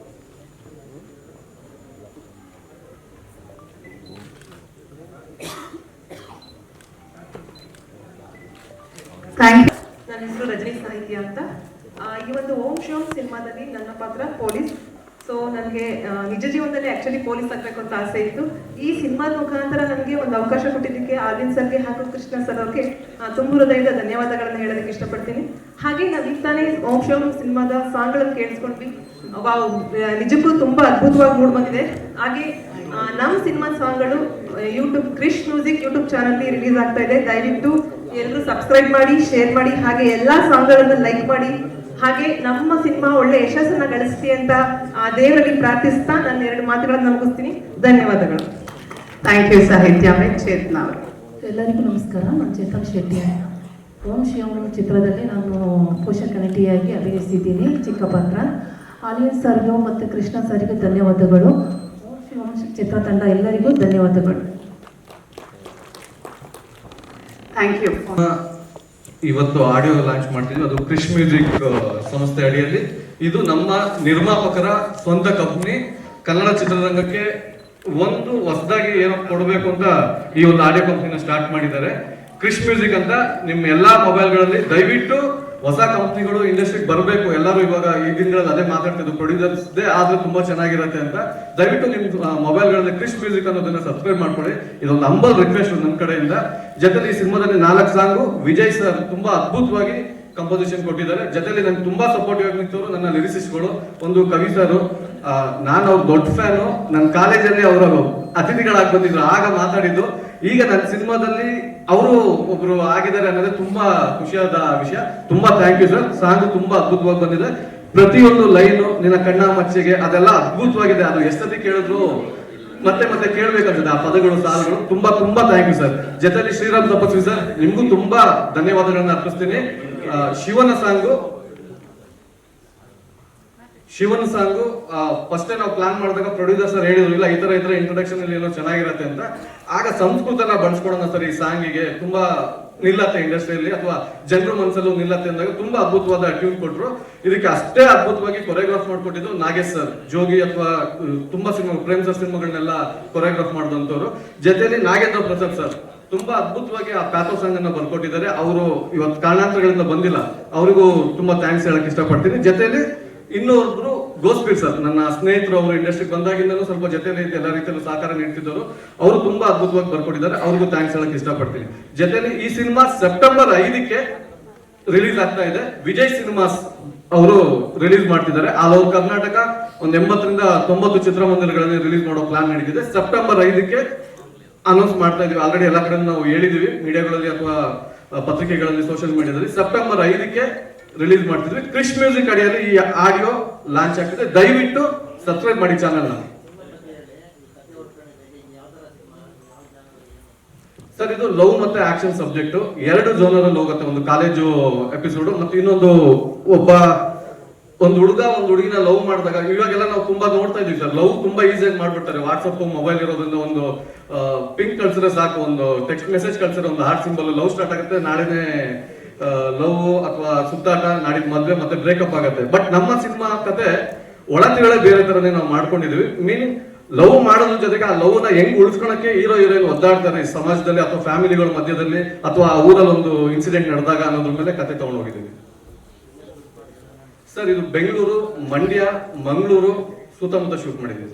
S1: thank you.
S12: ನನ್ನ ಹೆಸರು ರಜನಿ ಸಾಹಿತ್ಯ ಅಂತ. ಈ ಒಂದು ಓಂ ಶಿವಂ ಸಿನಿಮಾದಲ್ಲಿ ನನ್ನ ಪಾತ್ರ ಪೊಲೀಸ್. ಸೊ ನನಗೆ ನಿಜ ಜೀವನದಲ್ಲಿ ಆ್ಯಕ್ಚುಲಿ ಪೊಲೀಸ್ ಆಗಬೇಕು ಅಂತ ಆಸೆ ಇತ್ತು. ಈ ಸಿನಿಮಾದ ಮುಖಾಂತರ ನನಗೆ ಒಂದು ಅವಕಾಶ ಕೊಟ್ಟಿದ್ದಕ್ಕೆ ಆರ್ವಿನ್ ಸರ್ಗೆ ಹಾಗೂ ಕೃಷ್ಣ ಸರ್ ಅವ್ರಿಗೆ ತುಂಬ ಹೃದಯದ ಧನ್ಯವಾದಗಳನ್ನು ಹೇಳೋದಕ್ಕೆ ಇಷ್ಟಪಡ್ತೀನಿ. ಹಾಗೆ ನಾವು ಈಗ ತಾನೇ ಓಂ ಶಿವಂ ಸಿನಿಮಾದ ಸಾಂಗ್ಗಳನ್ನು ಕೇಳಿಸ್ಕೊಂಡ್ವಿ. ನಿಜಕ್ಕೂ ತುಂಬ ಅದ್ಭುತವಾಗಿ ಮೂಡ್ ಬಂದಿದೆ. ಹಾಗೆ ನಮ್ಮ ಸಿನಿಮಾ ಸಾಂಗ್ಗಳು ಯೂಟ್ಯೂಬ್ ಕ್ರಿಶ್ ಮ್ಯೂಸಿಕ್ ಯೂಟ್ಯೂಬ್ ಚಾನಲ್ಗೆ ರಿಲೀಸ್ ಆಗ್ತಾ ಇದೆ. ದಯವಿಟ್ಟು ಎಲ್ಲರೂ ಸಬ್ಸ್ಕ್ರೈಬ್ ಮಾಡಿ, ಶೇರ್ ಮಾಡಿ, ಹಾಗೆ ಎಲ್ಲ ಸಾಂಗ್ಗಳನ್ನು ಲೈಕ್ ಮಾಡಿ. ಹಾಗೆ ನಮ್ಮ ಸಿನಿಮಾ ಒಳ್ಳೆ ಯಶಸ್ಸನ್ನ ಗಳಿಸ್ತಿ ಅಂತ ದೇವರಲ್ಲಿ ಪ್ರಾರ್ಥಿಸ್ತಾ ನನ್ನ 2 ಮಾತುಗಳನ್ನು ಮುಗಿಸ್ತೀನಿ. ಧನ್ಯವಾದಗಳು.
S1: ಥ್ಯಾಂಕ್ ಯು ಸಾಹಿತ್ಯ. ಚೇತನ ಅವರು.
S13: ಎಲ್ಲರಿಗೂ ನಮಸ್ಕಾರ. ನಾನು ಚೇತನ್ ಶೆಟ್ಟಿ. ಓಂ ಶಿವಂ ಚಿತ್ರದಲ್ಲಿ ನಾನು ಪೋಷಕ ನಟಿಯಾಗಿ ಅಭಿನಯಿಸಿದ್ದೀನಿ, ಚಿಕ್ಕ ಪಾತ್ರ. ಆಲಿಯನ್ ಸರ್ಗೂ ಮತ್ತು ಕೃಷ್ಣ ಸರ್ಗೂ ಧನ್ಯವಾದಗಳು. ಓಂ ಶಿವಂ ಚಿತ್ರತಂಡ ಎಲ್ಲರಿಗೂ ಧನ್ಯವಾದಗಳು.
S1: Thank you.
S14: ಇವತ್ತು ಆಡಿಯೋ ಲಾಂಚ್ ಮಾಡ್ತಿದ್ವಿ. ಅದು ಕ್ರಿಶ್ ಮ್ಯೂಸಿಕ್ ಸಂಸ್ಥೆ ಅಡಿಯಲ್ಲಿ. ಇದು ನಮ್ಮ ನಿರ್ಮಾಪಕರ ಸ್ವಂತ ಕಂಪ್ನಿ. ಕನ್ನಡ ಚಿತ್ರರಂಗಕ್ಕೆ ಒಂದು ಹೊಸದಾಗಿ ಏನೋ ಕೊಡಬೇಕು ಅಂತ ಈ ಒಂದು ಆಡಿಯೋ ಕಂಪ್ನಿನ ಸ್ಟಾರ್ಟ್ ಮಾಡಿದ್ದಾರೆ. ಕ್ರಿಶ್ ಮ್ಯೂಸಿಕ್ ಅಂತ. ನಿಮ್ಮ ಎಲ್ಲಾ ಮೊಬೈಲ್ಗಳಲ್ಲಿ ದಯವಿಟ್ಟು ಹೊಸ ಕಂಪ್ನಿಗಳು ಇಂಡಸ್ಟ್ರಿಗೆ ಬರಬೇಕು. ಎಲ್ಲರೂ ಇವಾಗ ಈ ದಿನಗಳಲ್ಲಿ ಅದೇ ಮಾತಾಡ್ತಿದ್ರು, ಪ್ರೊಡ್ಯೂಸರ್ಸ್ದೇ ಆದ್ರೆ ತುಂಬಾ ಚೆನ್ನಾಗಿರುತ್ತೆ ಅಂತ. ದಯವಿಟ್ಟು ನಿಮ್ಮ ಮೊಬೈಲ್ಗಳಲ್ಲಿ ಕ್ರಿಶ್ ಮ್ಯೂಸಿಕ್ ಅನ್ನೋದನ್ನ ಸಬ್ಸ್ಕ್ರೈಬ್ ಮಾಡ್ಕೊಳ್ಳಿ. ಇದೊಂದು ಹಂಬಲ್ ರಿಕ್ವೆಸ್ಟ್ ನನ್ನ ಕಡೆಯಿಂದ. ಜೊತೆಲಿ ಈ ಸಿನಿಮಾದಲ್ಲಿ 4 ಸಾಂಗು ವಿಜಯ್ ಸರ್ ತುಂಬಾ ಅದ್ಭುತವಾಗಿ ಕಂಪೋಸಿಷನ್ ಕೊಟ್ಟಿದ್ದಾರೆ. ಜೊತೆಲಿ ನನ್ಗೆ ತುಂಬಾ ಸಪೋರ್ಟಿವ್ ಆಗಿ ನಿಂತವರು ನನ್ನ ಲಿರಿಸಿಸ್ಟ್ಗಳು. ಒಂದು ಕವಿ ಸರ್, ನಾನು ಅವ್ರ ದೊಡ್ಡ ಫ್ಯಾನು. ನನ್ನ ಕಾಲೇಜಲ್ಲಿ ಅವರ ಅತಿಥಿಗಳಾಗಿ ಬಂದಿದ್ರು, ಆಗ ಮಾತಾಡಿದ್ದು. ಈಗ ನನ್ನ ಸಿನಿಮಾದಲ್ಲಿ ಅವರು ಒಬ್ರು ಆಗಿದ್ದಾರೆ ಅನ್ನೋದೇ ತುಂಬಾ ಖುಷಿಯಾದ ವಿಷಯ. ತುಂಬಾ ಥ್ಯಾಂಕ್ ಯು ಸರ್. ಸಾಂಗ್ ತುಂಬಾ ಅದ್ಭುತವಾಗಿ ಬಂದಿದೆ. ಪ್ರತಿಯೊಂದು ಲೈನು, ನಿನ್ನ ಕಣ್ಣ ಮಚ್ಚಿಗೆ, ಅದೆಲ್ಲ ಅದ್ಭುತವಾಗಿದೆ. ಅದು ಎಷ್ಟೊತ್ತಿ ಕೇಳಿದ್ರು ಮತ್ತೆ ಮತ್ತೆ ಕೇಳ್ಬೇಕನ್ಸುತ್ತೆ ಆ ಪದಗಳು, ಸಾಲುಗಳು. ತುಂಬಾ ತುಂಬಾ ಥ್ಯಾಂಕ್ ಯು ಸರ್. ಜೊತೆಲಿ ಶ್ರೀರಾಮ್ ತಪಸ್ವಿ ಸರ್, ನಿಮ್ಗೂ ತುಂಬಾ ಧನ್ಯವಾದಗಳನ್ನ ಅರ್ಪಿಸ್ತೀನಿ. ಶಿವನ ಸಾಂಗು ಫಸ್ಟ್ ನಾವು ಪ್ಲಾನ್ ಮಾಡಿದಾಗ ಪ್ರೊಡ್ಯೂಸರ್ ಸರ್ ಹೇಳಿದ್ರು, ಇಲ್ಲ ಈ ತರ ಇಂಟ್ರೊಡಕ್ಷನ್ ಅಲ್ಲಿ ಏನೋ ಚೆನ್ನಾಗಿರತ್ತೆ ಅಂತ. ಆಗ ಸಂಸ್ಕೃತನ ಬಳಸ್ಕೊಡೋಣ ಸರ್ ಈ ಸಾಂಗಿಗೆ, ತುಂಬಾ ನಿಲ್ಲತ್ತೆ ಇಂಡಸ್ಟ್ರಿಯಲ್ಲಿ ಅಥವಾ ಜನರ ಮನಸ್ಸಲ್ಲೂ ನಿಲ್ಲತ್ತೆ ಅಂದಾಗ ತುಂಬಾ ಅದ್ಭುತವಾದ ಟ್ಯೂನ್ ಕೊಟ್ರು. ಇದಕ್ಕೆ ಅಷ್ಟೇ ಅದ್ಭುತವಾಗಿ ಕೊರಿಯೋಗ್ರಾಫ್ ಮಾಡ್ಕೊಟ್ಟಿದ್ದು ನಾಗೇಶ್ ಸರ್. ಜೋಗಿ ಅಥವಾ ತುಂಬಾ ಸಿನಿಮಾ, ಪ್ರೇಮ್ ಸರ್ ಸಿನಿಮಾಗಳನ್ನೆಲ್ಲ ಕೊರಿಯೋಗ್ರಾಫ್ ಮಾಡಿದಂಥವ್ರು. ಜೊತೆಲಿ ನಾಗೇಂದ್ರ ಪ್ರಸಾದ್ ಸರ್ ತುಂಬಾ ಅದ್ಭುತವಾಗಿ ಆ ಪ್ಯಾಥೋ ಸಾಂಗ್ ಅನ್ನ ಬರ್ಕೊಟ್ಟಿದ್ದಾರೆ. ಅವರು ಇವತ್ತು ಕಾರಣಾಂತರಗಳಿಂದ ಬಂದಿಲ್ಲ, ಅವರಿಗೂ ತುಂಬಾ ಥ್ಯಾಂಕ್ಸ್ ಹೇಳಕ್ ಇಷ್ಟಪಡ್ತೀನಿ. ಜೊತೆಯಲ್ಲಿ ಇನ್ನೊಬ್ರು ಗೋಸ್ಪೀರ್ ಸರ್, ನನ್ನ ಸ್ನೇಹಿತರು, ಅವರು ಇಂಡಸ್ಟ್ರಿಗೆ ಬಂದಾಗಿಂದಲೂ ಸ್ವಲ್ಪ ಜೊತೆಲಿ ಎಲ್ಲ ರೀತಿಯಲ್ಲೂ ಸಹಕಾರ ನೀಡ್ತಿದ್ದರು. ಅವರು ತುಂಬಾ ಅದ್ಭುತವಾಗಿ ಬರ್ಕೊಟ್ಟಿದ್ದಾರೆ, ಅವ್ರಿಗೂ ಥ್ಯಾಂಕ್ಸ್ ಹೇಳಕ್ ಇಷ್ಟಪಡ್ತೀನಿ. ಜೊತೆಲಿ ಈ ಸಿನಿಮಾ ಸೆಪ್ಟೆಂಬರ್ 5ಕ್ಕೆ ರಿಲೀಸ್ ಆಗ್ತಾ ಇದೆ. ವಿಜಯ್ ಸಿನಿಮಾಸ್ ಅವರು ರಿಲೀಸ್ ಮಾಡ್ತಿದ್ದಾರೆ. ಆಲ್ ಓವರ್ ಕರ್ನಾಟಕ ಒಂದು 80ರಿಂದ 90 ಚಿತ್ರಮಂದಿರಗಳಲ್ಲಿ ರಿಲೀಸ್ ಮಾಡೋ ಪ್ಲಾನ್ ನಡೀತಿದೆ. ಸೆಪ್ಟೆಂಬರ್ 5ಕ್ಕೆ ಅನೌನ್ಸ್ ಮಾಡ್ತಾ ಇದೀವಿ. ಆಲ್ರೆಡಿ ಎಲ್ಲ ಕಡೆ ನಾವು ಹೇಳಿದೀವಿ, ಮೀಡಿಯಾಗಳಲ್ಲಿ ಅಥವಾ ಪತ್ರಿಕೆಗಳಲ್ಲಿ, ಸೋಷಿಯಲ್ ಮೀಡಿಯಾದಲ್ಲಿ. ಸೆಪ್ಟೆಂಬರ್ 5ಕ್ಕೆ ರಿಲೀಸ್ ಮಾಡ್ತಿದ್ವಿ. ಕ್ರಿಶ್ ಮ್ಯೂಸಿಕ್ ಅಡಿಯಲ್ಲಿ ಈ ಆಡಿಯೋ ಲಾಂಚ್ ಆಗ್ತಿದೆ. ದಯವಿಟ್ಟು ಸಬ್ಸ್ಕ್ರೈಬ್ ಮಾಡಿ ಚಾನಲ್ ನ. ಸರ್, ಇದು ಲವ್ ಮತ್ತೆ ಆಕ್ಷನ್ ಸಬ್ಜೆಕ್ಟ್ 2 ಜೋನರ್ ಅಲ್ಲಿ ಹೋಗುತ್ತೆ. ಒಂದು ಕಾಲೇಜು ಎಪಿಸೋಡ್ ಮತ್ತೆ ಇನ್ನೊಂದು ಒಂದು ಹುಡುಗ ಒಂದು ಹುಡುಗಿನ ಲವ್ ಮಾಡಿದಾಗ, ಇವಾಗೆಲ್ಲ ನಾವು ತುಂಬಾ ನೋಡ್ತಾ ಇದೀವಿ ಸರ್, ಲವ್ ತುಂಬಾ ಈಸಿಯಾಗಿ ಮಾಡ್ಬಿಡ್ತಾರೆ. ವಾಟ್ಸಪ್ ಮೊಬೈಲ್ ಇರೋದ್ರಿಂದ ಒಂದು ಪಿಂಕ್ ಕಳ್ಸಿದ್ರೆ ಸಾಕು, ಒಂದು ಟೆಕ್ಸ್ಟ್ ಮೆಸೇಜ್ ಕಳ್ಸಿದ್ರೆ ಒಂದು ಹಾರ್ಟ್ ಸಿಂಬಲ್, ಲವ್ ಸ್ಟಾರ್ಟ್ ಆಗುತ್ತೆ, ನಾಳೆನೆ ಲವ್ ಅಥವಾ ಸುತ್ತಾಟ, ನಾಡಿದ ಮದ್ವೆ ಮತ್ತೆ ಬ್ರೇಕಪ್ ಆಗುತ್ತೆ. ಬಟ್ ನಮ್ಮ ಸಿನಿಮಾ ಕತೆ ಒಳತಿಗಳೇ ಬೇರೆ ತರನೇ ನಾವು ಮಾಡ್ಕೊಂಡಿದೀವಿ. ಮೀನಿಂಗ್ ಲವ್ ಮಾಡೋದ್ರ ಜೊತೆಗೆ ಆ ಲವ್ ನ ಹೆಂಗ್ ಉಳಿಸ್ಕೊಳಕ್ಕೆ ಹೀರೋ ಹೀರೋಯಿನ್ ಒದ್ದಾಡ್ತಾರೆ ಸಮಾಜದಲ್ಲಿ ಅಥವಾ ಫ್ಯಾಮಿಲಿಗಳ ಮಧ್ಯದಲ್ಲಿ ಅಥವಾ ಆ ಊರಲ್ಲಿ ಒಂದು ಇನ್ಸಿಡೆಂಟ್ ನಡೆದಾಗ ಅನ್ನೋದ್ರ ಮೇಲೆ ಕತೆ ತಗೊಂಡು ಹೋಗಿದ್ದೀವಿ ಸರ್. ಇದು ಬೆಂಗಳೂರು, ಮಂಡ್ಯ, ಮಂಗಳೂರು ಸುತ್ತಮುತ್ತ ಶೂಟ್ ಮಾಡಿದ್ದೀವಿ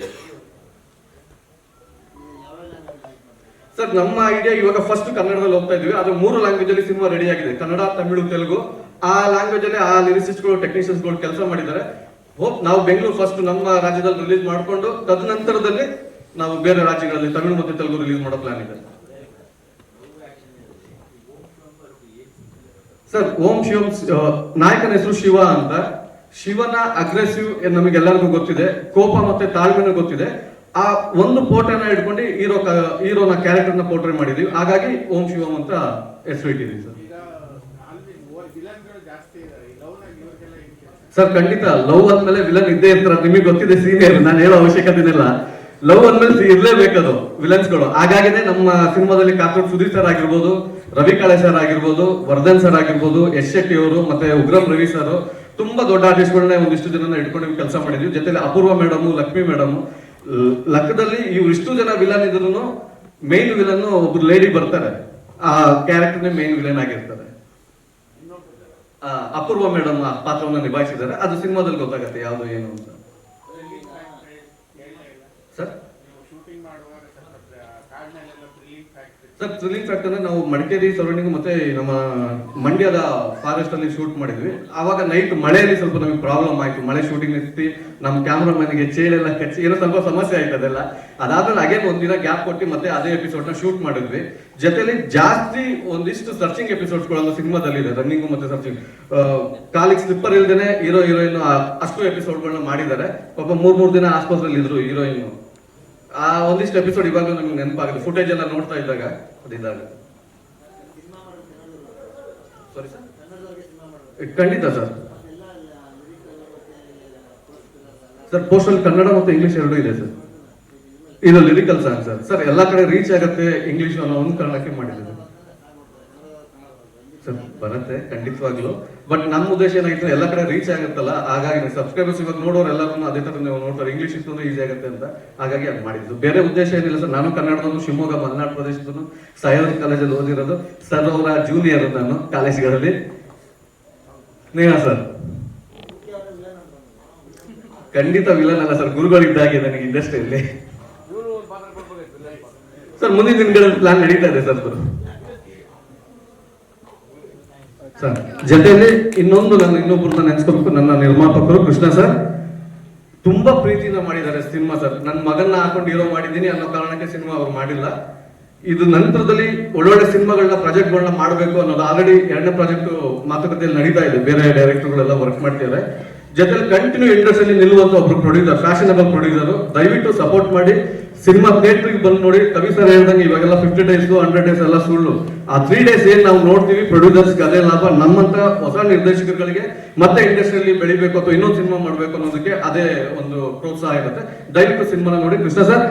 S14: ಸರ್. ನಮ್ಮ ಐಡಿಯಾ ಇವಾಗ ಫಸ್ಟ್ ಕನ್ನಡದಲ್ಲಿ ಹೋಗ್ತಾ ಇದೀವಿ. ಆದ್ರೆ 3 ಲ್ಯಾಂಗ್ವೇಜ್ ಅಲ್ಲಿ ಸಿನಿಮಾ ರೆಡಿ ಆಗಿದೆ, ಕನ್ನಡ, ತಮಿಳು, ತೆಲುಗು. ಆ ಲ್ಯಾಂಗ್ವೇಜ್ ಅಲ್ಲಿ ಆ ಲಿರಿಸಿಸ್ಟ್ಗಳು, ಟೆಕ್ನಿಷಿಯನ್ಸ್ಗಳು ಕೆಲಸ ಮಾಡಿದ್ದಾರೆ. ಹೋಪ್ ನಾವು ಬೆಂಗಳೂರು ಫಸ್ಟ್ ನಮ್ಮ ರಾಜ್ಯದಲ್ಲಿ ರಿಲೀಸ್ ಮಾಡಿಕೊಂಡು ತದನಂತರದಲ್ಲಿ ನಾವು ಬೇರೆ ರಾಜ್ಯಗಳಲ್ಲಿ ತಮಿಳು ಮತ್ತು ತೆಲುಗು ರಿಲೀಸ್ ಮಾಡೋ ಪ್ಲಾನ್ ಇದೆ ಸರ್. ಓಂ ಶಿವಂ ನಾಯಕನ ಹೆಸರು ಶಿವ ಅಂತ. ಶಿವನ ಅಗ್ರೆಸಿವ್ ನಮಗೆಲ್ಲರಿಗೂ ಗೊತ್ತಿದೆ, ಕೋಪ ಮತ್ತೆ ತಾಳ್ಮೆನೂ ಗೊತ್ತಿದೆ. ಆ ಒಂದು ಪೋರ್ಟ್ರೇನ ಇಟ್ಕೊಂಡು ಹೀರೋನ ಕ್ಯಾರೆಕ್ಟರ್ನ ಪೋರ್ಟ್ರೇ ಮಾಡಿದೀವಿ. ಹಾಗಾಗಿ ಓಂ ಶಿವಂ ಅಂತ ಹೆಸರು ಇಟ್ಟಿದ್ದೀವಿ ಸರ್. ಸರ್ ಖಂಡಿತ ಲವ್ ಅಂದ್ಮೇಲೆ ವಿಲನ್ ಇದ್ದೇ ಇರ್ತಾರ, ನಿಮಗೆ ಗೊತ್ತಿದೆ ಸೀನಿಯರ್, ನಾನು ಹೇಳೋ ಅವಶ್ಯಕತೆ ಇಲ್ಲ. ಲವ್ ಅಂದ್ಮೇಲೆ ಇರ್ಲೇಬೇಕದು ವಿಲನ್ಸ್ಗಳು. ಹಾಗಾಗಿನೇ ನಮ್ಮ ಸಿನಿಮಾದಲ್ಲಿ ಕಾರ್ಪೊರೇಟ್ ಸುದೀಪ್ ಸರ್ ಆಗಿರ್ಬೋದು, ರವಿ ಕಾಳೆ ಸರ್ ಆಗಿರ್ಬೋದು, ವರ್ಧನ್ ಸರ್ ಆಗಿರ್ಬೋದು, ಯಶ್ ಶೆಟ್ಟಿ ಅವರು ಮತ್ತೆ ಉಗ್ರಂ ರವಿ ಸರ್, ತುಂಬಾ ದೊಡ್ಡ ಆರ್ಟಿಸ್ಟ್ಗಳನ್ನ ಒಂದಿಷ್ಟು ಜನ ಇಟ್ಕೊಂಡು ಕೆಲಸ ಮಾಡಿದ್ವಿ. ಜೊತೆಲಿ ಅಪೂರ್ವ ಮೇಡಮ್, ಲಕ್ಷ್ಮಿ ಮೇಡಮ್. ಲೆಕ್ಕದಲ್ಲಿ ಇಷ್ಟು ಜನ ವಿಲನ್ ಇದ್ರು ಮೇನ್ ವಿಲನ್ ಒಬ್ರು ಲೇಡಿ ಬರ್ತಾರೆ, ಆ ಕ್ಯಾರೆಕ್ಟರ್ನೇ ಮೇನ್ ವಿಲನ್ ಆಗಿರ್ತಾರೆ. ಅಪೂರ್ವ ಮೇಡಮ್ ಆ ಪಾತ್ರವನ್ನು ನಿಭಾಯಿಸಿದ್ದಾರೆ. ಅದು ಸಿನಿಮಾದಲ್ಲಿ ಗೊತ್ತಾಗತ್ತೆ ಯಾವ್ದು ಏನು ಅಂತ ಸರ್. ಸರ್ ಥ್ರಿಲ್ಲಿಂಗ್ ಫ್ಯಾಕ್ಟರ್ ನಾವು ಮಡಿಕೇರಿ ಸರೌಂಡಿಂಗ್ ಮತ್ತೆ ನಮ್ಮ ಮಂಡ್ಯದ ಫಾರೆಸ್ಟ್ ಅಲ್ಲಿ ಶೂಟ್ ಮಾಡಿದ್ವಿ. ಆವಾಗ ನೈಟ್ ಮಳೆಯಲ್ಲಿ ಸ್ವಲ್ಪ ನಮಗೆ ಪ್ರಾಬ್ಲಮ್ ಆಯ್ತು. ಮಳೆ ಶೂಟಿಂಗ್ ನಿಲ್ಸಿ ನಮ್ಮ ಕ್ಯಾಮ್ರಾಮನ್ಗೆ ಚೇಳೆಲ್ಲ ಕಚ್ಚಿ ಏನೋ ಸ್ವಲ್ಪ ಸಮಸ್ಯೆ ಆಯ್ತು ಅದೆಲ್ಲ. ಅದಾದ್ಮೇಲೆ ಹಾಗೆ ಒಂದಿನ ಗ್ಯಾಪ್ ಕೊಟ್ಟು ಮತ್ತೆ ಅದೇ ಎಪಿಸೋಡ್ ನ ಶೂಟ್ ಮಾಡಿದ್ವಿ. ಜೊತೆಲಿ ಜಾಸ್ತಿ ಒಂದಿಷ್ಟು ಸರ್ಚಿಂಗ್ ಎಪಿಸೋಡ್ಸ್ ಗಳು ಸಿನಿಮಾದಲ್ಲಿ ಇದೆ, ರನ್ನಿಂಗ್ ಮತ್ತೆ ಸರ್ಚಿಂಗ್. ಕಾಲಿಗೆ ಸ್ಲಿಪ್ಪರ್ ಇಲ್ದೇನೆ ಹೀರೋ ಹೀರೋಯಿನ್ ಅಷ್ಟು ಎಪಿಸೋಡ್ಗಳನ್ನ ಮಾಡಿದ್ದಾರೆ. ಪಾಪ 3 ದಿನ ಆಸ್ಪತ್ರೆಯಲ್ಲಿ ಇದ್ರು ಹೀರೋಯಿನ್. ಆ ಒಂದಿಷ್ಟು ಎಪಿಸೋಡ್ ಇವಾಗ ನಮ್ಗೆ ನೆನಪಾಗುತ್ತೆ, ಫುಟೇಜ್ ಎಲ್ಲ ನೋಡ್ತಾ ಇದ್ದಾಗ ಅದಿದ್ದಾಗ. ಸಾರಿ ಸರ್, ಖಂಡಿತ ಸರ್. ಸರ್ ಪೋಸ್ಟಲ್ ಕನ್ನಡ ಮತ್ತು ಇಂಗ್ಲಿಷ್ ಎರಡೂ ಇದೆ ಸರ್. ಇದು ಲಿರಿಕಲ್ ಸಾಂಗ್ ಸರ್. ಸರ್ ಎಲ್ಲಾ ಕಡೆ ರೀಚ್ ಆಗತ್ತೆ ಇಂಗ್ಲಿಷ್ ಅನ್ನೋ ಒಂದು ಕಾರಣಕ್ಕೆ ಮಾಡಿದ್ದಾರೆ ಸರ್. ಬರುತ್ತೆ ಖಂಡಿತವಾಗ್ಲು, ಬಟ್ ನಮ್ಮ ಉದ್ದೇಶ ಏನಾಗಿತ್ತು ಎಲ್ಲ ಕಡೆ ರೀಚ್ ಆಗುತ್ತಲ್ಲ, ಹಾಗಾಗಿ ಸಬ್ಸ್ಕ್ರೈಬರ್ಸ್ ಇವಾಗ ನೋಡೋರು ಎಲ್ಲರೂ ಅದೇ ತರ ನೀವು ನೋಡ್ತಾರೆ, ಇಂಗ್ಲಿಷ್ ಇತ್ತು ಈಸಿ ಆಗುತ್ತೆ ಅಂತ, ಹಾಗಾಗಿ ಅದು ಮಾಡಿದ್ದು. ಬೇರೆ ಉದ್ದೇಶ ಏನಿಲ್ಲ ಸರ್. ನಾನು ಕನ್ನಡದವನು, ಶಿವಮೊಗ್ಗ ಮಲೆನಾಡು ಪ್ರದೇಶದವನು, ಸಹ್ಯಾದ್ರಿ ಕಾಲೇಜಲ್ಲಿ ಓದಿರೋದು ಸರ್. ಅವರ ಜೂನಿಯರ್ ನಾನು ಕಾಲೇಜ್ಗಳಲ್ಲಿ. ನೇಹ ಸರ್ ಖಂಡಿತ ವಿಲನ್ ಅಲ್ಲ ಸರ್, ಗುರುಗಳಿದ್ದಾಗೆ ನನಗೆ ಇಂಡಸ್ಟ್ರಿಯಲ್ಲಿ ಸರ್. ಮುಂದಿನ ದಿನಗಳಲ್ಲಿ ಪ್ಲಾನ್ ನಡೀತಾ ಇದೆ ಸರ್. ಸರ್ ಜೊತೆಯಲ್ಲಿ ಇನ್ನೊಬ್ಬರನ್ನ ನೆನೆಸ್ಕೋಬೇಕು, ನನ್ನ ನಿರ್ಮಾಪಕರು ಕೃಷ್ಣ ಸರ್. ತುಂಬಾ ಪ್ರೀತಿಯಿಂದ ಮಾಡಿದ್ದಾರೆ ಸಿನಿಮಾ ಸರ್. ನನ್ನ ಮಗನ್ನ ಹಾಕೊಂಡು ಹೀರೋ ಮಾಡಿದ್ದೀನಿ ಅನ್ನೋ ಕಾರಣಕ್ಕೆ ಸಿನಿಮಾ ಅವ್ರು ಮಾಡಿಲ್ಲ. ಇದು ನಂತರದಲ್ಲಿ ಒಳ್ಳೊಳ್ಳೆ ಸಿನಿಮಾಗಳನ್ನ ಪ್ರಾಜೆಕ್ಟ್ಗಳನ್ನ ಮಾಡಬೇಕು ಅನ್ನೋದು ಆಲ್ರೆಡಿ 2ನೇ ಪ್ರಾಜೆಕ್ಟ್ ಮಾತುಕತೆಯಲ್ಲಿ ನಡೀತಾ ಇದೆ. ಬೇರೆ ಡೈರೆಕ್ಟರ್ಗಳೆಲ್ಲ ವರ್ಕ್ ಮಾಡ್ತಿದ್ದಾರೆ. ಜೊತೆಲಿ ಕಂಟಿನ್ಯೂ ಇಂಡಸ್ಟ್ರಿಯಲ್ಲಿ ನಿಲ್ಲುವಂತ ಒಬ್ರು ಪ್ರೊಡ್ಯೂಸರ್, ಫ್ಯಾಷನಬಲ್ ಪ್ರೊಡ್ಯೂಸರ್. ದಯವಿಟ್ಟು ಸಪೋರ್ಟ್ ಮಾಡಿ. ಸಿನಿಮಾ ಥಿಯೇಟರ್ಗೆ ಬಂದು ನೋಡಿ. ಕವಿ ಸರ್ ಹೇಳ್ದಂಗೆ ಇವಾಗೆಲ್ಲ 50 days 100 days ಎಲ್ಲ ಸುಳ್ಳು. ಆ 3 days ಏನ್ ನಾವು ನೋಡ್ತೀವಿ ಪ್ರೊಡ್ಯೂಸರ್ಸ್ಗೆ ಅದೇ ಲಾಭ. ನಮ್ಮಂತ ಹೊಸ ನಿರ್ದೇಶಕರುಗಳಿಗೆ ಮತ್ತೆ ಇಂಡಸ್ಟ್ರಿಯಲ್ಲಿ ಬೆಳಿಬೇಕು ಅಥವಾ ಇನ್ನೊಂದು ಸಿನಿಮಾ ಮಾಡ್ಬೇಕು ಅನ್ನೋದಕ್ಕೆ ಅದೇ ಒಂದು ಪ್ರೋತ್ಸಾಹ ಇರುತ್ತೆ. ದಯವಿಟ್ಟು ಸಿನಿಮಾನ ನೋಡಿ. ಕೃಷ್ಣ ಸರ್,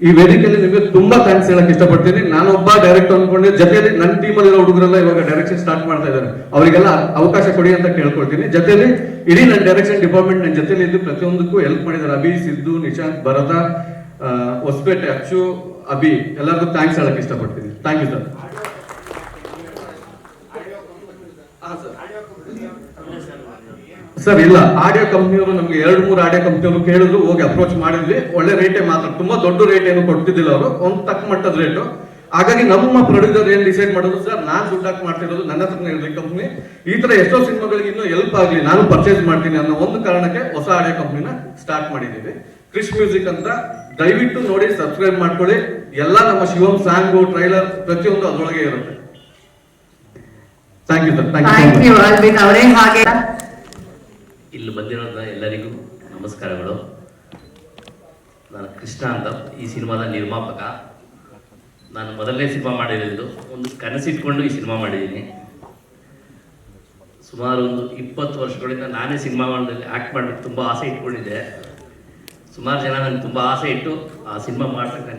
S14: ಈ ವೇದಿಕೆಯಲ್ಲಿ ನಿಮಗೆ ತುಂಬಾ ಥ್ಯಾಂಕ್ಸ್ ಹೇಳಕ್ ಇಷ್ಟಪಡ್ತೀನಿ. ನಾನೊಬ್ಬ ಡೈರೆಕ್ಟರ್ ಅನ್ಕೊಂಡೆ, ಜೊತೆಯಲ್ಲಿ ನನ್ನ ಟೀಮಲ್ಲಿರೋ ಹುಡುಗರೆಲ್ಲ ಇವಾಗ ಡೈರೆಕ್ಷನ್ ಸ್ಟಾರ್ಟ್ ಮಾಡ್ತಾ ಇದ್ದಾರೆ. ಅವರಿಗೆಲ್ಲ ಅವಕಾಶ ಕೊಡಿ ಅಂತ ಕೇಳ್ಕೊಳ್ತೀನಿ. ಜೊತೆಲಿ ಇಡೀ ನನ್ನ ಡೈರೆಕ್ಷನ್ ಡಿಪಾರ್ಟ್ಮೆಂಟ್ ನನ್ನ ಜೊತೆಲಿ ಇದ್ದು ಪ್ರತಿಯೊಂದಕ್ಕೂ ಹೆಲ್ಪ್ ಮಾಡಿದ್ದಾರೆ. ಅಭಿ, ಸಿದ್ದು, ನಿಶಾಂತ್, ಭರತ, ಹೊಸಪೇಟೆ ಅಕ್ಷು, ಅಭಿ ಎಲ್ಲರಿಗೂ ಥ್ಯಾಂಕ್ಸ್ ಹೇಳಕ್ ಇಷ್ಟಪಡ್ತೀನಿ. Thank you sir. ಸರ್ ಇಲ್ಲ, ಆಡಿಯೋ ಕಂಪ್ನಿಯವರು ನಮ್ಗೆ 2-3 ಆಡಿಯೋ ಕಂಪ್ನಿಯವರು ಕೇಳಿದ್ರು, ಹೋಗಿ ಅಪ್ರೋಚ್ ಮಾಡಿದ್ವಿ. ಒಳ್ಳೆ ರೇಟೇ ಮಾತ್ರ, ತುಂಬಾ ದೊಡ್ಡ ರೇಟ್ ಏನು ಕೊಡ್ತಿದ್ದಿಲ್ಲ ಅವರು, ಒಂದು ತಕ್ಕ ಮಟ್ಟದ ರೇಟು. ಹಾಗಾಗಿ ನಮ್ಮ ಪ್ರೊಡ್ಯೂಸರ್ ಏನ್ ಡಿಸೈಡ್ ಮಾಡೋದು, ಸರ್ ನಾನ್ ದುಡ್ಡು ಮಾಡ್ತಿರೋದು ನನ್ನ ಹತ್ರನೇ ಇರಲಿ ಕಂಪ್ನಿ, ಈ ತರ ಎಷ್ಟೋ ಸಿನಿಮಾಗಳಿಗೆ ಇನ್ನೂ ಹೆಲ್ಪ್ ಆಗಲಿ, ನಾನು ಪರ್ಚೇಸ್ ಮಾಡ್ತೀನಿ ಅನ್ನೋ ಒಂದು ಕಾರಣಕ್ಕೆ ಹೊಸ ಆಡಿಯೋ ಕಂಪ್ನಿನ ಸ್ಟಾರ್ಟ್ ಮಾಡಿದ್ದೀವಿ, ಕ್ರಿಶ್ ಮ್ಯೂಸಿಕ್ ಅಂತ. ದಯವಿಟ್ಟು ನೋಡಿ, ಸಬ್ಸ್ಕ್ರೈಬ್ ಮಾಡ್ಕೊಳ್ಳಿ. ಎಲ್ಲ ನಮ್ಮ ಶಿವಂ ಸಾಂಗು, ಟ್ರೈಲರ್ ಪ್ರತಿಯೊಂದು ಅದರೊಳಗೆ ಇರುತ್ತೆ. Thank you sir.
S1: Thank you Alvin ಅವರೇ. ಹಾಗೆ
S15: ಇಲ್ಲಿ ಬಂದಿರೋದ ಎಲ್ಲರಿಗೂ ನಮಸ್ಕಾರಗಳು. ನಾನು ಕೃಷ್ಣ ಅಂತ, ಈ ಸಿನಿಮಾದ ನಿರ್ಮಾಪಕ. ನಾನು ಮೊದಲನೇ ಸಿನಿಮಾ ಮಾಡಿರೋದು, ಒಂದು ಕನಸಿಟ್ಕೊಂಡು ಈ ಸಿನಿಮಾ ಮಾಡಿದ್ದೀನಿ. ಸುಮಾರು ಒಂದು 20 ವರ್ಷಗಳಿಂದ ನಾನೇ ಸಿನಿಮಾ ಮಾಡೋದಲ್ಲಿ ಆ್ಯಕ್ಟ್ ಮಾಡಬೇಕು ತುಂಬ ಆಸೆ ಇಟ್ಕೊಂಡಿದ್ದೆ. ಸುಮಾರು ಜನ ನನಗೆ ತುಂಬ ಆಸೆ ಇಟ್ಟು ಆ ಸಿನಿಮಾ ಮಾಡೋಕ್ಕೆ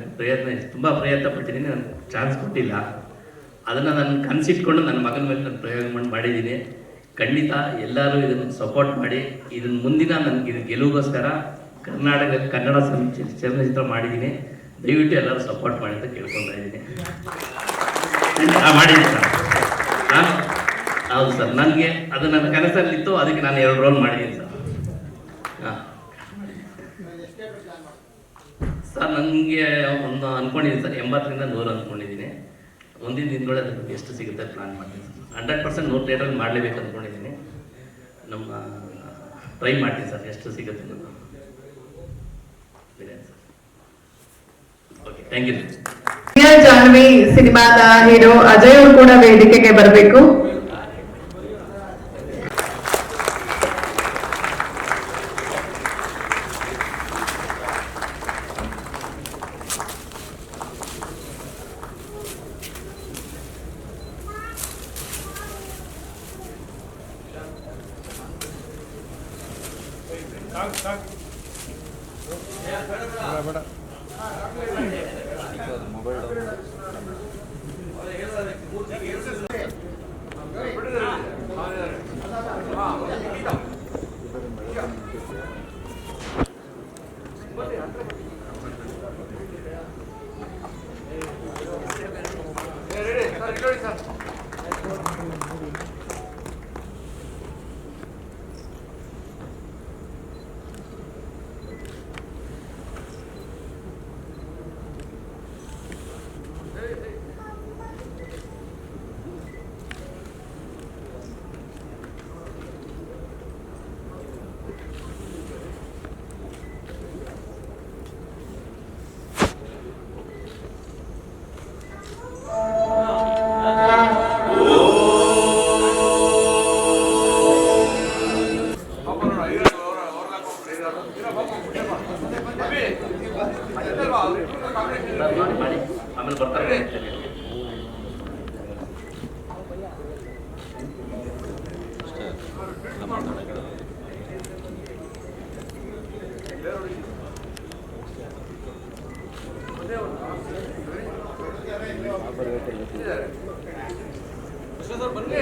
S15: ನನಗೆ ತುಂಬ ಪ್ರಯತ್ನ ಪಟ್ಟಿದ್ದೀನಿ. ನನಗೆ ಚಾನ್ಸ್ ಕೊಟ್ಟಿಲ್ಲ. ಅದನ್ನು ನಾನು ಕನಸಿಟ್ಕೊಂಡು ನನ್ನ ಮಗನ ಮೇಲೆ ನಾನು ಪ್ರಯೋಗ ಮಾಡಿದ್ದೀನಿ. ಖಂಡಿತ ಎಲ್ಲರೂ ಇದನ್ನು ಸಪೋರ್ಟ್ ಮಾಡಿ, ಇದನ್ನು ಮುಂದಿನ ನನಗೆ ಇದು ಗೆಲುವಿಗೋಸ್ಕರ ಕರ್ನಾಟಕದಲ್ಲಿ ಕನ್ನಡ ಚಲನಚಿತ್ರ ಮಾಡಿದ್ದೀನಿ. ದಯವಿಟ್ಟು ಎಲ್ಲರೂ ಸಪೋರ್ಟ್ ಮಾಡಿ ಅಂತ ಕೇಳ್ಕೊತಾ ಇದ್ದೀನಿ. ಮಾಡಿದ್ದೀನಿ ಸರ್ ನಾನು. ಹೌದು ಸರ್, ನನಗೆ ಅದು ನನ್ನ ಕನಸಲ್ಲಿತ್ತು, ಅದಕ್ಕೆ ನಾನು 2 ರೋಲ್ ಮಾಡಿದ್ದೀನಿ ಸರ್. ಹಾಂ ಸರ್, ನನಗೆ ಒಂದು ಅಂದ್ಕೊಂಡಿದ್ದೀನಿ ಸರ್, 80ರಿಂದ 100 ಅಂದ್ಕೊಂಡಿದ್ದೀನಿ. ಮುಂದಿನ ದಿನಗಳು ಅದಕ್ಕೆ ಎಷ್ಟು ಸಿಗುತ್ತೆ ಪ್ಲಾನ್ ಮಾಡ್ತೀನಿ ಸರ್. 100% 100 ಥಿಯೇಟ್ರಲ್ಲಿ ಮಾಡಲೇಬೇಕು ಅಂದ್ಕೊಂಡಿದ್ದೀನಿ. ನಮ್ಮ ಟ್ರೈ ಮಾಡ್ತೀನಿ ಸರ್, ಎಷ್ಟು ಸಿಗುತ್ತೆ ಅನ್ನೋದು. Okay, thank you.
S1: ಜಾನ್ವಿ ಸಿನಿಮಾದ ಹೀರೋ ಅಜಯ್ ಅವರು ಕೂಡ ವೇದಿಕೆಗೆ ಬರಬೇಕು.
S15: ಆಮೇಲೆ ಬರ್ತಾರೆ.
S14: ಬನ್ನಿ.